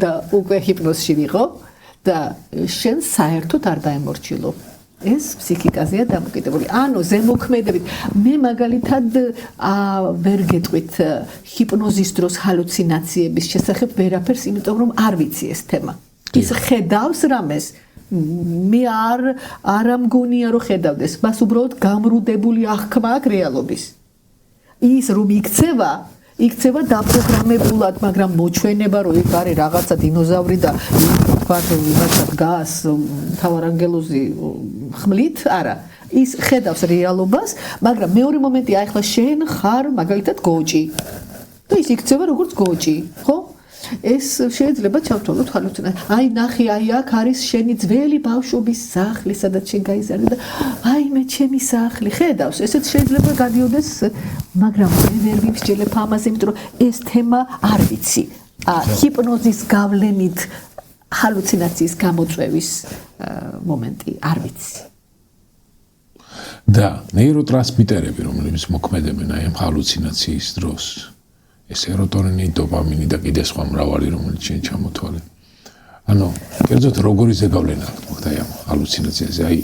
და უკვე ჰიპნოზში ვიყო და შენ საერთოდ არ დაემორჩილო. ეს ფსიქიკაზეა დამოკიდებული. ანუ ზემოქმედებით მე მაგალითად ვერ გეტყვით ჰიპნოზის დროს ჰალუცინაციების შესახებ ვერაფერს, იმიტომ რომ არ ვიცი ეს თემა. ის ხედავს რამეს მე არ ამგონია რომ ხედავდეს. მას უბრალოდ გამრუდებული აღქმა აქვს რეალობის. ის რომ იქცევა დაპროგრამებულად, მაგრამ მოჩვენება რომ იქ არის რაღაცა დინოზავრი და თქვა იმასაც გას თავარანგელოზი ხმლით, არა. ის ხედავს რეალობას, მაგრამ მეორე მომენტია, ახლა შენ ხარ მაგალითად გოჭი. და ის იქცევა როგორც გოჭი, ხო? ეს შეიძლება ჩავთვალოთ ჰალუცინაცია. აი ნახე, აი აქ არის შენი ძველი ბავშვობის სახლი, სადაც შენ გაიზარდე და აი მე ჩემი სახლი. ხედავს, ესეც შეიძლება გადიოდეს, მაგრამ მე ვერ ვიმსჯელებ ამაზე, იმიტომ რომ ეს თემა არ ვიცი. ჰიპნოზის გავლენით ჰალუცინაციის გამოწვევის მომენტი არ ვიცი. და ნეიროტრანსმიტერები, რომლებიც მოქმედებენ აი ამ ჰალუცინაციის დროს, ეს სეროტონინი, დოპამინი და კიდე სხვა მრავალი, რომელიც შენ ჩამოთვალე. ანუ კერძოდ როგორი ზეგავლენა მოხდა ამ ჰალუცინაციაზე, აი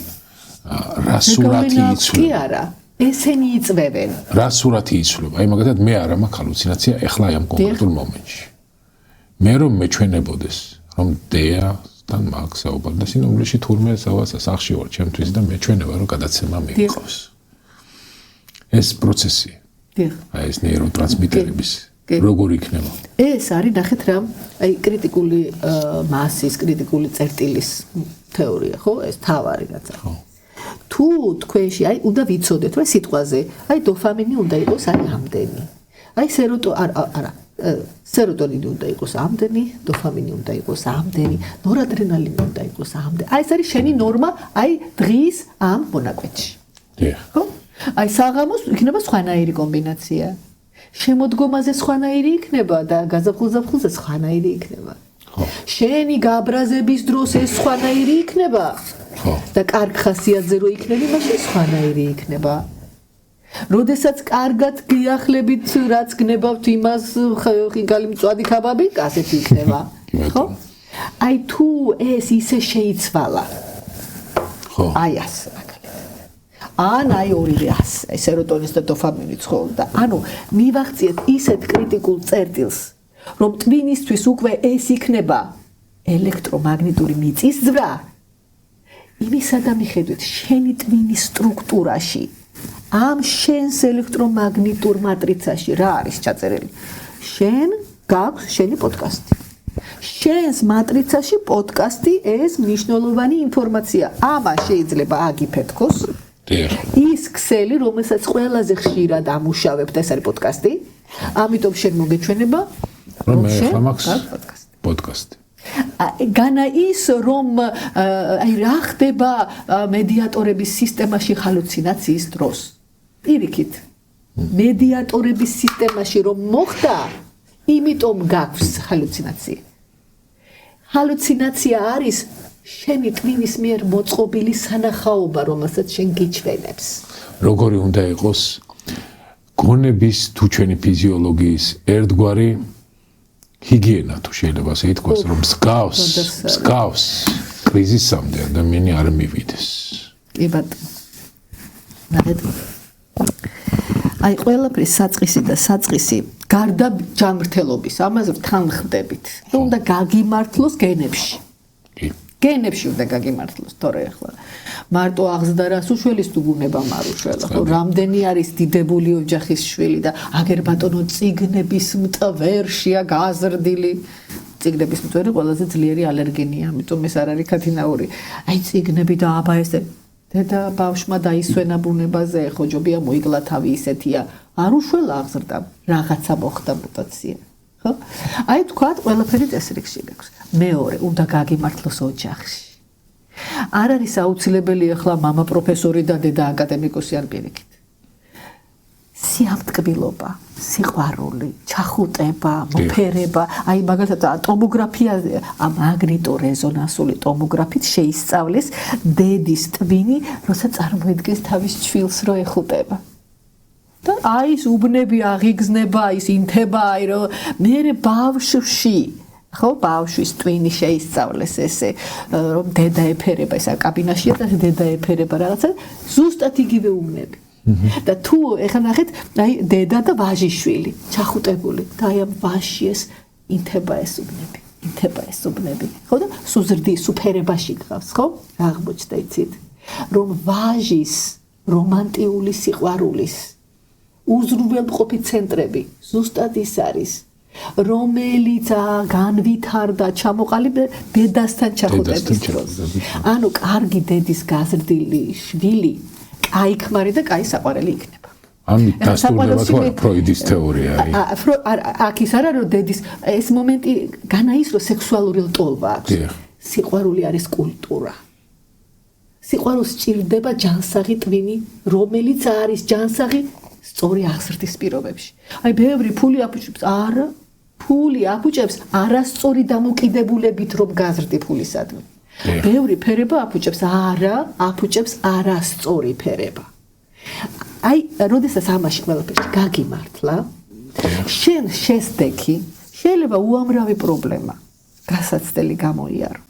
რა სურათი იცვლება. კი არა, ესენი იწვევენ. რა სურათი იცვლება? აი მაგალითად მე არ მაქვს ჰალუცინაცია ახლა ამ კონკრეტულ მომენტში. მე რომ მეჩვენებოდეს, რომ დეასთან მაქვს საუბარი და სინამდვილეში თურმე სახლში ვარ ჩემთვის და მეჩვენება რომ გადაცემა მიიღოს. ეს პროცესი აი ეს ნეიროტრანსმიტერების როგორ იქნება ეს არის ნახეთ რა აი კრიტიკული მასის კრიტიკული წერტილის თეორია ხო ეს თავარი რაც არის თუ თქვენში აი უნდა ვიცოდეთ რომ სიტყვაზე აი დოფამინი უნდა იყოს აი ამდენი აი სეროტონინი უნდა იყოს ამდენი დოფამინი უნდა იყოს ამდენი ნორადრენალინი უნდა იყოს ამდენი აი ეს არის შენი ნორმა აი დღის ამ მონაკვეთში ხო აი საღამოს იქნება სხვანაირი კომბინაცია შემოდგომაზე სხვანაირი იქნება და გაზაფხულზე სხვანაირი იქნება შენი გაბრაზების დროს ეს სხვანაირი იქნება და კარგ ხასიათზე რო იქნები მაშინ სხვანაირი იქნება როდესაც კარგად გიახლებით რაც გნებავთ იმას ხინკალი მწვადი ქაბაბი ასეთი იქნება ხო აი თუ ეს ისე შეიცვალა ხო აი ეს ან აი ორივე აი სეროტონინს და დოფამინიც ხო და ანუ მივახციეთ ისეთ კრიტიკულ წერტილს რომ ტვინისთვის უკვე ეს იქნება ელექტრომაგნიტური მიწისძვრა იმისა და მიხედვით შენი ტვინის სტრუქტურაში ამ შენს ელექტრომაგნიტურ მატრიცაში რა არის ჩაწერილი შენ გაქვს შენი პოდკასტი შენს მატრიცაში პოდკასტი ეს მნიშვნელოვანი ინფორმაცია ამას შეიძლება აგიფეთქოს ის ქსელი რომელსაც ყველაზე ხშირად ამუშავებთ ეს არის პოდკასტი ამიტომ შენ მოგეჩვენება რომ ახლა მაქვს პოდკასტი განა ის რომ აი რა ხდება მედიატორების სისტემაში ჰალუცინაციის დროს პირიქით მედიატორების სისტემაში რომ მოხდა იმიტომ გაქვს ჰალუცინაცია არის შენი ტვინის მიერ მოწყობილი სანახაობა რომელსაც შენ გიჩვენებს როგორი უნდა იყოს გონების თუ ჩვენი ფიზიოლოგიის ერთგვარი ჰიგიენა თუ შეიძლება ასე ითქვას რომ მსგავს კრიზისამდე ადამიანი არ მივიდეს კი ბატონო აი ყველაფრის საწყისი და საწყისი გარდა ჯანმრთელობის ამაზე თხანხდებით უნდა გაგიმართლოს გენებში გენებში უნდა გაგიმართლოს თორე ახლა მარტო აღზრდა რას უშველის თუ ბუნება მარუშველა ხო რამდენი არის დიდებული ოჯახის შვილი და აგერ ბატონო წიგნების მტვერშია გაზრდილი წიგნების მტვერი ყველაზე ძლიერი ალერგენია ამიტომ ეს არ არის ქათინაური აი წიგნები და აბა ეს დედა ბავშვმა დაისვენა ბუნებაზე ხო ჯობია მოიგლა თავი ისეთია არ უშველა აღზრდა რაღაცა მოხდა მუტაცია ხო აი თქვათ ყველაფერი წესრიგში გაქვს მეორე უნდა გაგიმართლოს ოჯახში არ არის აუცილებელი ახლა мама პროფესორი და დედა აკადემიკოსი არ პირიქით სიამტკბილობა სიყვარული ჩახუტება მოფერება აი მაგალითად ტომოგრაფია მაგნიტორეზონანსული ტომოგრაფით შეისწავლეს დედის ტვინი როცა წარმოედგეს თავის ჩვილს რო ეხუტება და აი ის უბნები აღიგზნება ის ინთება აი რომ მე ბავშვში ხო ბავშვის ტვინი შეისწავლეს ესე რომ დედა ეფერება ესა კაბინაშია და დედა ეფერება რაღაცა ზუსტად იგივე უბნები და თუ ეხლა ნახეთ აი დედა და ვაჟიშვილი ჩახუტებული და აი ამ ვაჟის ინთება ეს უბნები ხო და სუზრდი სუფერებაში გავს ხო რა აღმოჩნდა იცით რომ ვაჟის რომანტიული სიყვარულის უზრუნველყოფი ცენტრები ზუსტად ის არის რომელიც განვითარდა ჩამოყალიბდა დედასთან ჩახუტების დროს ანუ კარგი დედის გაზრდილი შვილი კაი ქმარი და კაი საყვარელი იქნება ამით დასტურდება თუ ფროიდის თეორია აქ ის არა რომ დედის ეს მომენტი განა ის რომ სექსუალური ლტოლვა აქვს სიყვარული არის კულტურა სიყვარულს სჭირდება ჯანსაღი ტვინი რომელიც არის ჯანსაღი სწორი აღზრდის პირობებში აი ბევრი ფული აფუჭებს არასწორი დამოკიდებულებით რომ გაზრდი ფულისადმი ბევრი ფერება აფუჭებს არასწორი ფერება აი როდესაც ამაში ყველაფერში გაგიმართლა შენ შესდექი შეიძლება უამრავი პრობლემა გასაცდელი გამოიარო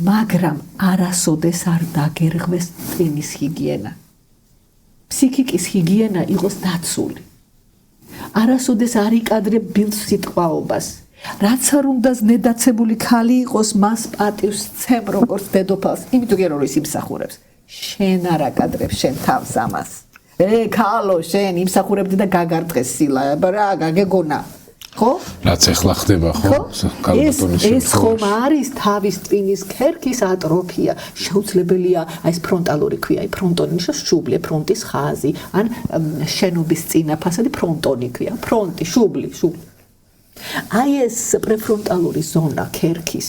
მაგრამ არასოდეს არ დაგერღვეს ტვინის ჰიგიენა ფსიქიკის ჰიგიენა იყოს დაცული არასოდეს არ იკადრებ ბილს სიტყვაობას რაც არ უნდა ზნედაცებული ქალი იყოს მას პატივს ცემ როგორც დედოფალს იმიტომ რომ ის იმსახურებს შენ არ აკადრებ შენ თავს ამას ქალო შენ იმსახურებდი და გაგარტყეს სილა რა გაგეგონა ხო რაც ეხლა ხდება ხო ეს ხომ არის თავის ტვინის ქერქის ატროფია შეუძლებელია აი ეს ფრონტალური ქვია აი ფრონტონი ნიშნავს შუბლი ფრონტის ხაზი ან შენობის წინა ფასადი ფრონტონი ქვია ფრონტი შუბლი აი ეს პრეფრონტალური ზონა ქერქის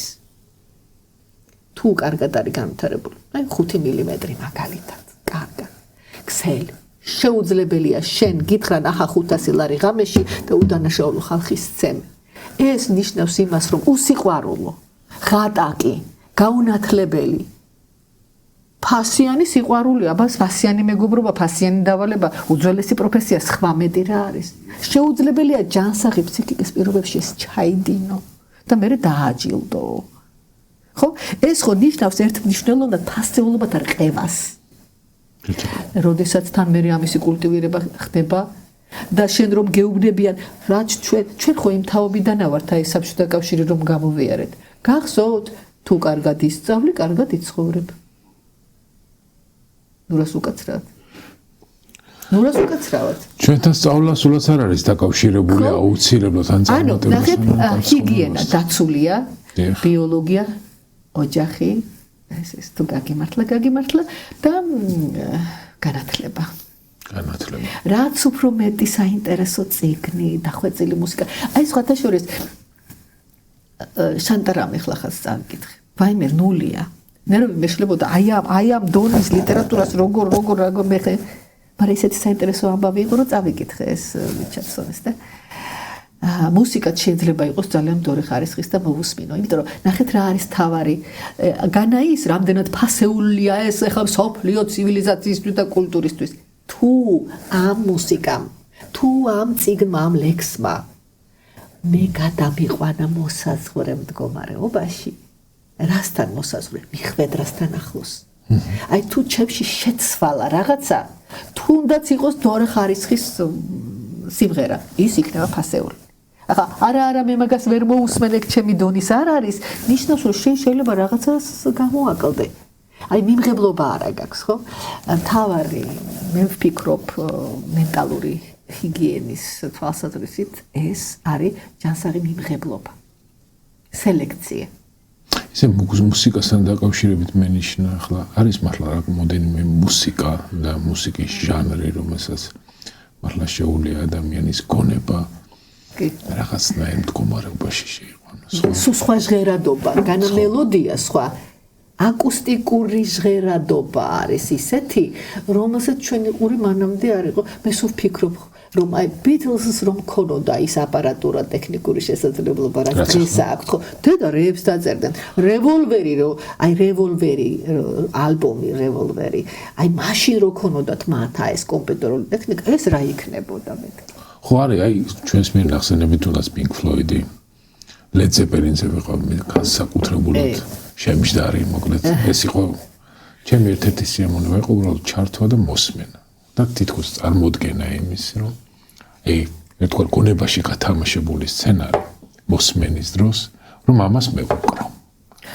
თუ კარგად არის განვითარებული აი 5 მილიმეტრი მაგალითად კარგად ქსელი შეუძლებელია შენ გითხრა ნახა 500 ლარი ღამეში და უდანაშაულო ხალხის ცემე ეს ნიშნავს იმას რომ უსიყვარულო ღატაკი გაუნათლებელი ფასიანი სიყვარული აბა ფასიანი მეგობრობა ფასიანი დავალება უძველესი პროფესია სხვა მეტი რა არის შეუძლებელია ჯანსაღი ფსიქიკის პირობებში ეს ჩაიდინო და მე დააჯილდო ხო ეს ხო ნიშნავს ერთმნიშვნელოვნად ფასეულობათა რყევას როდესაც თან მე ამისი კულტივირება ხდება და შენ რომ გეუბნებიან რაც ჩვენ ხო იმ თაობიდან ვართ აი საბჭოთა კავშირი რომ გამოვიარეთ გახსოვთ თუ კარგად ისწავლი კარგად იცხოვრებ ნურას უკაცრავად ჩვენთან სწავლა სულაც არ არის დაკავშირებული აუცილებლად ან წარმატებასთან ჰიგიენა დაცულია ბიოლოგია ოჯახი ეს თუ გაგიმართლა და განათლება რაც უფრო მეტი საინტერესო წიგნი დახვეწილი მუსიკა აი სხვათა შორის შანტარამ ეხლა ხას წავიკითხე ვაიმე ნულია ნერვი მეშლებოდა აი ამ დონის ლიტერატურას როგორ მე მაგრამ ისეთი საინტერესო ამბავი იყო რომ წავიკითხე ეს ვიჩაცონის და მუსიკაც შეიძლება იყოს ძალიან მდორე ხარისხის და მოვუსმინო იმიტომ რომ ნახეთ რა არის თავარი განაის რამდენად ფასეულია ეს ახლა სოფლიო ცივილიზაციისთვის და კულტურისთვის თუ ამ მუსიკამ თუ ამ წიგნმა ამ ლექსმა მე გადამიყვანა მოსაზღვრე მდგომარეობაში რასთან მოსაზღვრე მიხვედრასთან ახლოს აი თუ ჩემში შეცვალა რაღაცა თუნდაც იყოს მდორე ხარისხის სიმღერა ის იქნება ფასეული ახლა არა მე მაგას ვერ მოусმენებ ჩემი დონის არ არის ნიშნავს რომ შეიძლება რაღაცას გამოაკლდე აი მიმღებლობა არა გაქვს ხო თავარი მე ვფიქრობ მენტალური ჰიგიენის თვალსაზრისით ეს არის ჯანსაღი მიმღებლობა სელექცია ისე მუსიკასთან დაკავშირებით მენიშნა ახლა არის მართლა მოდერნი მუსიკა და მუსიკის ჟანრი რომელსაც მართლა შეუძლია ადამიანის გონება რაღაცნაირ მდგომარეობაში შეიყვანოს სხვა ჟღერადობა განა მელოდია სხვა აკუსტიკური ჟღერადობა არის ისეთი რომელსაც ჩვენი ყური მანამდე არ იყო მე სულ ვფიქრობ რომ აი ბიტლზს რომ ქონოდა ის აპარატურა ტექნიკური შესაძლებლობა რაც დღეს აქვს ხო დედა რეებს დაწერდნენ რევოლვერი ალბომი რევოლვერი აი მაშინ რო ქონოდათ მათ ეს კომპიუტერული ტექნიკა ეს რა იქნებოდა მეთქი ხო არის აი ჩვენს მიერ ნახსენები თუნდაც Pink Floyd-ი Led Zeppelin-ზე ვიყავ მე განსაკუთრებულად შემჯდარი მოკლედ ეს იყო ჩემი ერთ-ერთი სიამოვნება იყო უბრალოდ ჩართვა და მოსმენა და თითქოს წარმოდგენა იმის რომ ერთგვარ გონებაში გათამაშებული სცენარი მოსმენის დროს რომ ამას მევუკრო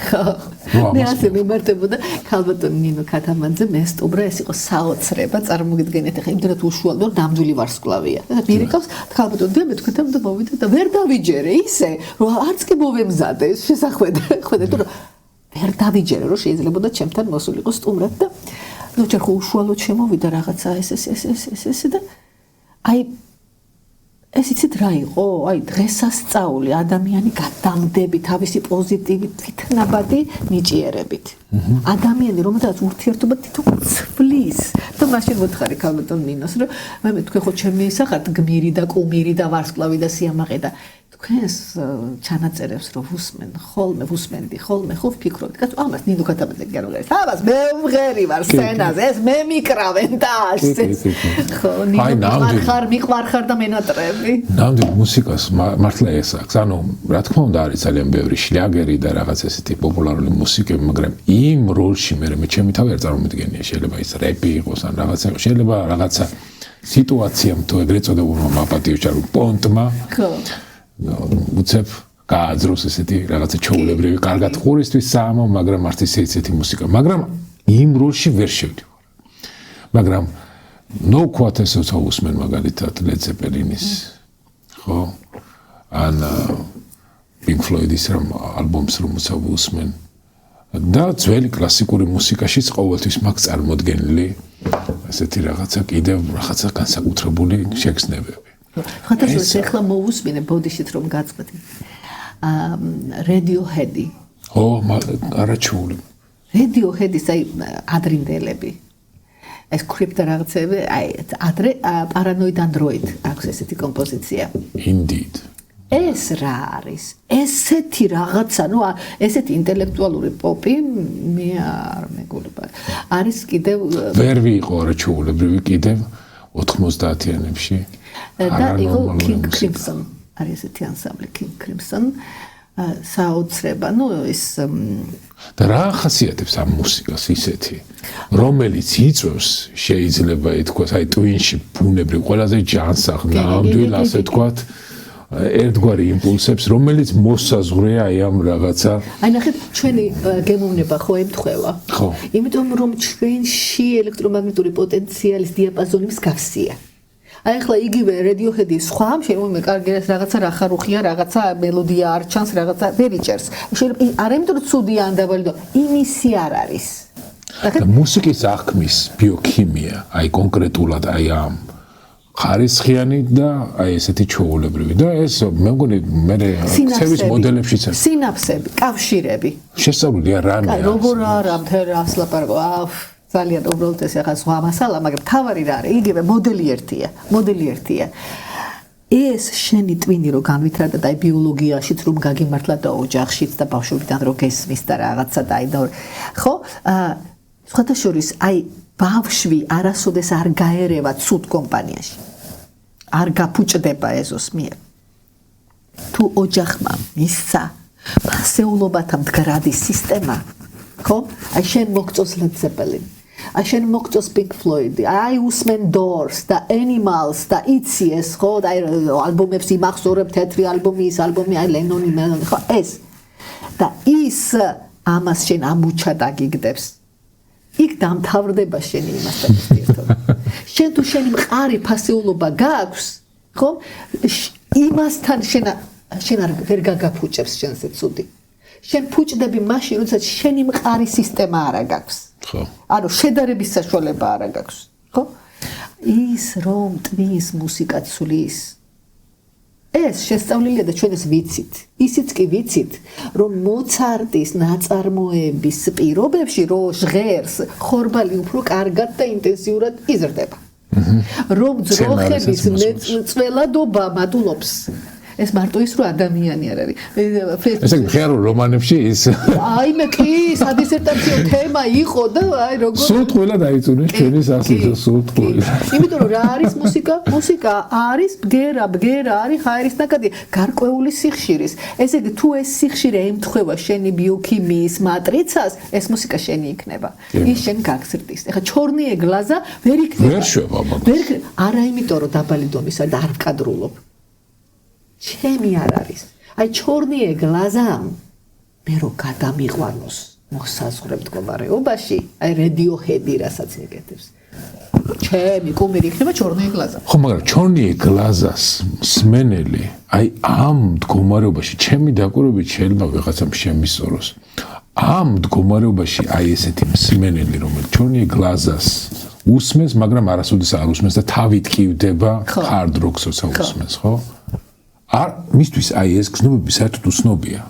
მე ასე მიმართებოდა ქალბატონ ნინო ქათამაძე მესტუბრა ეს იყო საოცრება წარმოგიდგენთ ახლა იმდენად უშუალო ნამდვილი ვარსკვლავია და მირეკავს ქალბატონ და მე თქვენთან და მოვიდა და ვერ დავიჯერე ისე რომ არც კი მოვემზადე ეს შესახვედრე ხედავთ რომ ვერ დავიჯერე რომ შეიძლება და ჩემთან მოსულიყო სტუმრად და ნუ ჯერ ხო უშუალოდ შემოვიდა რაღაცა ეს და აი ეს იცით რა იყო? აი დღესასწაული ადამიანი გადამდები თავისი პოზიტივით თვითნაბადი ნიჭიერებით. ადამიანი რომელსაც ურთიერთობა თვითონ ცვლის და მაშინ მოთხარი ქალბატონ ნინოს რომ მე თქვენ ხო ჩემი ისახართ გმირი და კუმირი და ვარსკვლავი და სიამაყე და თქვენს ჩანაწერებს რომ ვუსმენ ვუსმენდი ხოლმე ხო ვფიქრობდი კაცო ამას ნინო ქათამაძე გეროლეს ამას მე ვღერი ვარ სცენაზე ეს მე მიკრავენ და ხო ნინო მიყვარხარ და მენატრები ნამდვილ მუსიკას მართლა ეს აქვს ანუ რა თქმა უნდა არის ძალიან ბევრი შლაგერი და რაღაც ესეთი პოპულარული მუსიკები მაგრამ იმ როლში მე ჩემი თავი არ წარმომიდგენია შეიძლება ის რეპი იყოს ან რაღაცა შეიძლება რაღაცა სიტუაციამ თუ ეგრეთ წოდებულმა მაპატიოჩარულ პონტმა ხო უცებ გააძროს ესეთი რაღაცა ჩაულებრივი კარგად ხურისთვის საამო მაგრამ არც ისეთი მუსიკა მაგრამ იმ როლში ვერ შევდივარ მაგრამ No Quartet უსმენ მაგალითად Led Zeppelin-ის ხო ან Pink Floyd-ის ალბომს რომელსაც უსმენ და ძველი კლასიკური მუსიკაშიც ყოველთვის მაქვს წარმოდგენილი ესეთი რაღაცა კიდევ რაღაცა განსაკუთრებული შეგრძნებები. ხათაშორის ეხლა მოусმინე ბოდიშით რომ გაწყდი. Radiohead-ი. არაჩული. Radiohead-ის აი ადრინდელები. ეს კრიპტო რაღაცები, აი ადრე Paranoid Android აქვს ესეთი კომპოზიცია. Indeed. ეს რა არის? ესეთი რაღაცა, ნუ ესეთი ინტელექტუალური პოპი მე არ მეგულება. არის კიდევ ვერ ვიყო არაჩვეულებრივი კიდევ 90-იანებში. და იყო King Crimson. არის ესეთი ანსამბლი King Crimson. საოცრება, ნუ ეს და რა ახასიათებს ამ მუსიკას ისეთი, რომელიც იწვევს შეიძლება ითქვას, აი ტვინში ბუნებრივ ყველაზე ჯანსაღ ნამდვილ ასე თქვათ ერთგვარი იმპულსებს, რომელიც მოსაზღვრეა აი ამ რაღაცა. აი ნახეთ, ჩვენი გემოვნება ხო ემთხვევა. ხო. იმიტომ რომ ჩვენში ელექტრომაგნიტური პოტენციალის დიაპაზონი მსგავსია. აი ახლა იგივე Radiohead-ის სხვა შეიძლება კარგი რაღაცა რახარუხია, რაღაცა მელოდია არ ჩანს, რაღაცა ვერ იჭერს. შეიძლება არ იმიტომ რომ ცუდია ან დავალიდო, იმისი არ არის. და მუსიკის აღქმის ბიოქიმია, აი კონკრეტულად აი ამ ხარისხიანი და აი ესეთი ჩვეულებრივი და ეს მე მგონი მე ქცევის მოდელებშიც არის. სინაფსები, კავშირები. შესწავლილია რამე. აი როგორ არა მთელს ლაპარაკო. ძალიან უბრალოდ ეს ახლა სხვა მასალა, მაგრამ თავარი რა არის? იგივე მოდელი ერთია. ეს შენი ტვინი რო განვითარდა და აი ბიოლოგიაშიც რომ გაგიმართლა და ოჯახშიც და ბავშვობიდან რო გესმის და რაღაცა და აი და ხო? სხვათა შორის აი ბავშვი არასოდეს არ გაერევა ცუდ კომპანიაში. არ გაფუჭდება ეზოს მიერ. თუ ოჯახმა მისცა ფასეულობათა მდგრადი სისტემა, ხო? აი შენ მოგწოს Led Zeppelin. აი შენ მოგწოს Pink Floyd, აი უსმენ Doors და Animals და იცი ეს ხო და აი ალბომებს იმახსოვრებ თეთრი ალბომი, ის ალბომი, აი Lennon-ი, ხო ეს. და ის ამას შენ ამუჩად აგიგდებს. იქ დამთავრდება შენი იმასთან ურთიერთობა. შენ თუ შენი მყარი ფასეულობა გააქვს, ხო? იმასთან შენ არ ვერ გაგაფუჭებს შენზე ცუდი. შენ ფუჭდები მაშინ, როდესაც შენი მყარი სისტემა არ გაქვს. ხო. ანუ შედარების საშუალება არ გაქვს, ხო? ის რომ ტვინს მუსიკა ცვლის. ეს შესწავლილია და ჩვენ ეს ვიცით. ისიც კი ვიცით, რომ მოცარტის ნაწარმოების პირობებში რო ჟღერს, ხორბალი უფრო კარგად და ინტენსიურად იზრდება. რომ ძროხების წველადობა მატულობს. ეს მარტო ის რო ადამიანი არ არის. ესე იგი ხერო რომანებში ის აი მე კი სადისერტაციო თემა იყო და აი როგორ სულთყვილა დაიწუნეს ჩვენი სასიძო სულთყვილი. იმიტომ რომ რა არის მუსიკა? მუსიკა არის ბგერა არის ხაერის ნაკადი გარკვეული სიხშირის. ესე იგი თუ ეს სიხშირე ემთხვევა შენი ბიოქიმიის მატრიცას, ეს მუსიკა შენი იქნება. ის შენ გაგზრდის. ეხლა ჩორნიე გლაზა ვერ იქნება. ვერ შევა მაგას. ვერ არა იმიტომ რომ დაბალი დომისა და არ ვკადრულობ. ჩემი არ არის. აი ჩორნიე გლაზამ მე რო გადამიყვანოს მოსაზღვრებ მდგომარეობაში, აი Radiohead-ი რასაც მიკეთებს. ჩემი კუმირი იქნება ჩორნიე გლაზა. ხო, მაგრამ ჩორნიე გლაზას მსმენელი, აი ამ მდგომარეობაში ჩემი დაკვირვებით შეიძლება ვიღაცამ შემისწოროს. ამ მდგომარეობაში აი ესეთი მსმენელი, რომელიც ჩორნიე გლაზას უსმენს, მაგრამ არასოდეს არ უსმენს და თავით კივდება hard rock-ს უსმენს, ხო? არ მისთვის აი ეს გზნობები საერთოდ უცნობია.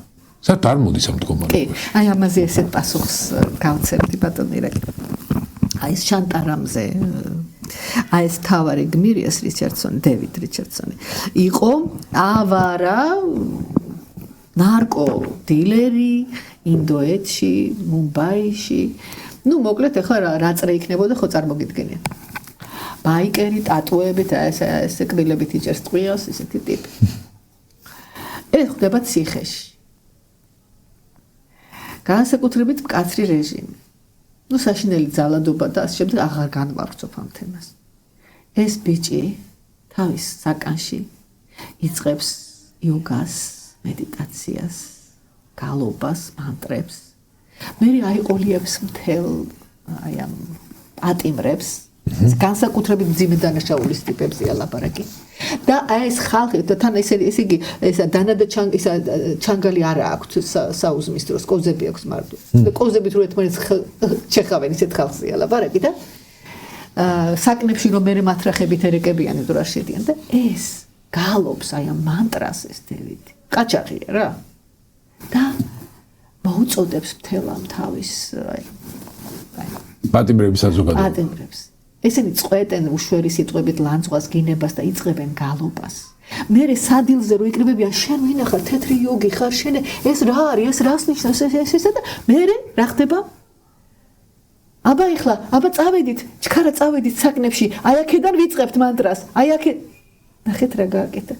საერთოდ არ მოდის ამ მდგომარეობაში. კი, აი ამაზე ესეთ პასუხს გავცემდი ბატონო ირაკი. აი ეს შანტარამზე აი ეს თავარი გმირიას რიჩარდსონი, დევიდ რიჩარდსონი იყო ავარა ნარკო დილერი ინდოეთში, მუმბაიში. ნუ მოკლედ ახლა რა წრე იქნებოდა ხო წარმოგიდგენია. ბაიკერი ტატუებით ეს კბილებით იჭერს ტყვიოს ისეთი ტიპი. ეს ხდება ციხეში. განსაკუთრებით მკაცრი რეჟიმი. ნუ საშინელი ძალადობა და ამ შემდეგ აღარ განვავრცობ ამ თემას. ეს ბიჭი თავის საკანში იწყებს იოგას, მედიტაციას, გალობას, მანტრებს. მე აიყოლიებს მთელ აი ამ პატიმრებს განსაკუთრებით მძიმე დანაშაულის ტიპებზეა ლაპარაკი. და აი ეს ხალხი და თან ესე იგი ესა დანადა ჩანგალი არა აქვს საუზმის დროს, კოზები აქვს მარტო. და კოზებით რო ერთმანეთს ჩეხავენ ისეთ ხალხზეა ლაპარაკი და საკნებში რომ მე მათრახებით ერეკებიან თუ რა შედიან და ეს გალობს აი ამ მანტრას ეს დევიდი. კაჭაღია რა. და მოუწოდებს მთელ ამ თავის აი პატიმრების საზოგადოება. პატიმრებს. ესენი წყვეტენ უშვერი სიტყვებით ლანძღვას, გინებას და იწყებენ გალობას. მერე სადილზე რო იკრიბებიან, შენ ვინახარ, თეთრი იოგი ხარ, შენ ეს რა არის, ეს რას ნიშნავს, ესა და მერე რა ხდება? აბა ეხლა, აბა წავედით, ჩქარა წავედით საკნებში, აი აქედან ვიწყებთ მანტრას, აი აქე ნახეთ რა გააკეთა.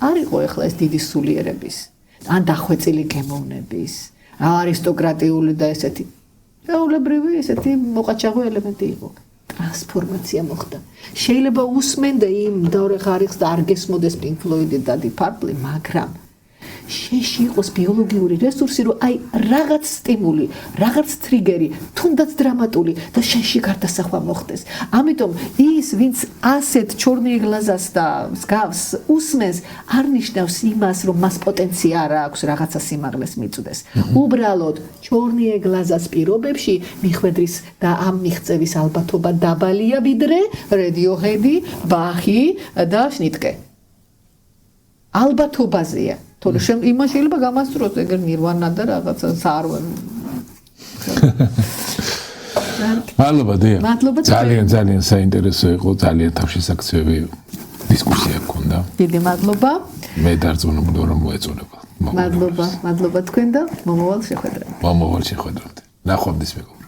არ იყო ეხლა ეს დიდი სულიერების, ან დახვეწილი გემოვნების, არისტოკრატიული და ესეთი ჩვეულებრივი ესეთი მოყაჩაღო ელემენტი იყო. ტრანსფორმაცია მოხდა. შეიძლება უსმენდა იმ დორე ხარიხს და არ გესმოდეს Pink Floyd-ი და Deep Purple, მაგრამ შენში იყოს ბიოლოგიური რესურსი, რომ აი რაღაც სტიმული, რაღაც ტრიგერი, თუნდაც დრამატული და შენში გარდასახვა მოხდეს. ამიტომ ის, ვინც ასეთ ჩორნიე გლაზას და მსგავს უსმენს, არ ნიშნავს იმას, რომ მას პოტენცია არა აქვს რაღაცა სიმაღლეს მიწვდეს. უბრალოდ ჩორნიე გლაზას პირობებში მიხვედრის და ამ მიღწევის ალბათობა დაბალია ვიდრე Radiohead-ი, Bach-ი და Schnittke. ალბათობაზეა. თორე იმას შეიძლება გამასწროს ეგერ ნირვანა და რაღაცა საარვენ. მადლობა დია. მადლობა. ძალიან საინტერესო იყო, ძალიან თავშესაქცევი დისკუსია გქონდა. დიდი მადლობა. მე დარწმუნებული რომ მოეწონება. მადლობა თქვენ და მომავალ შეხვედრამდე. ნახვამდის მეგობრებო.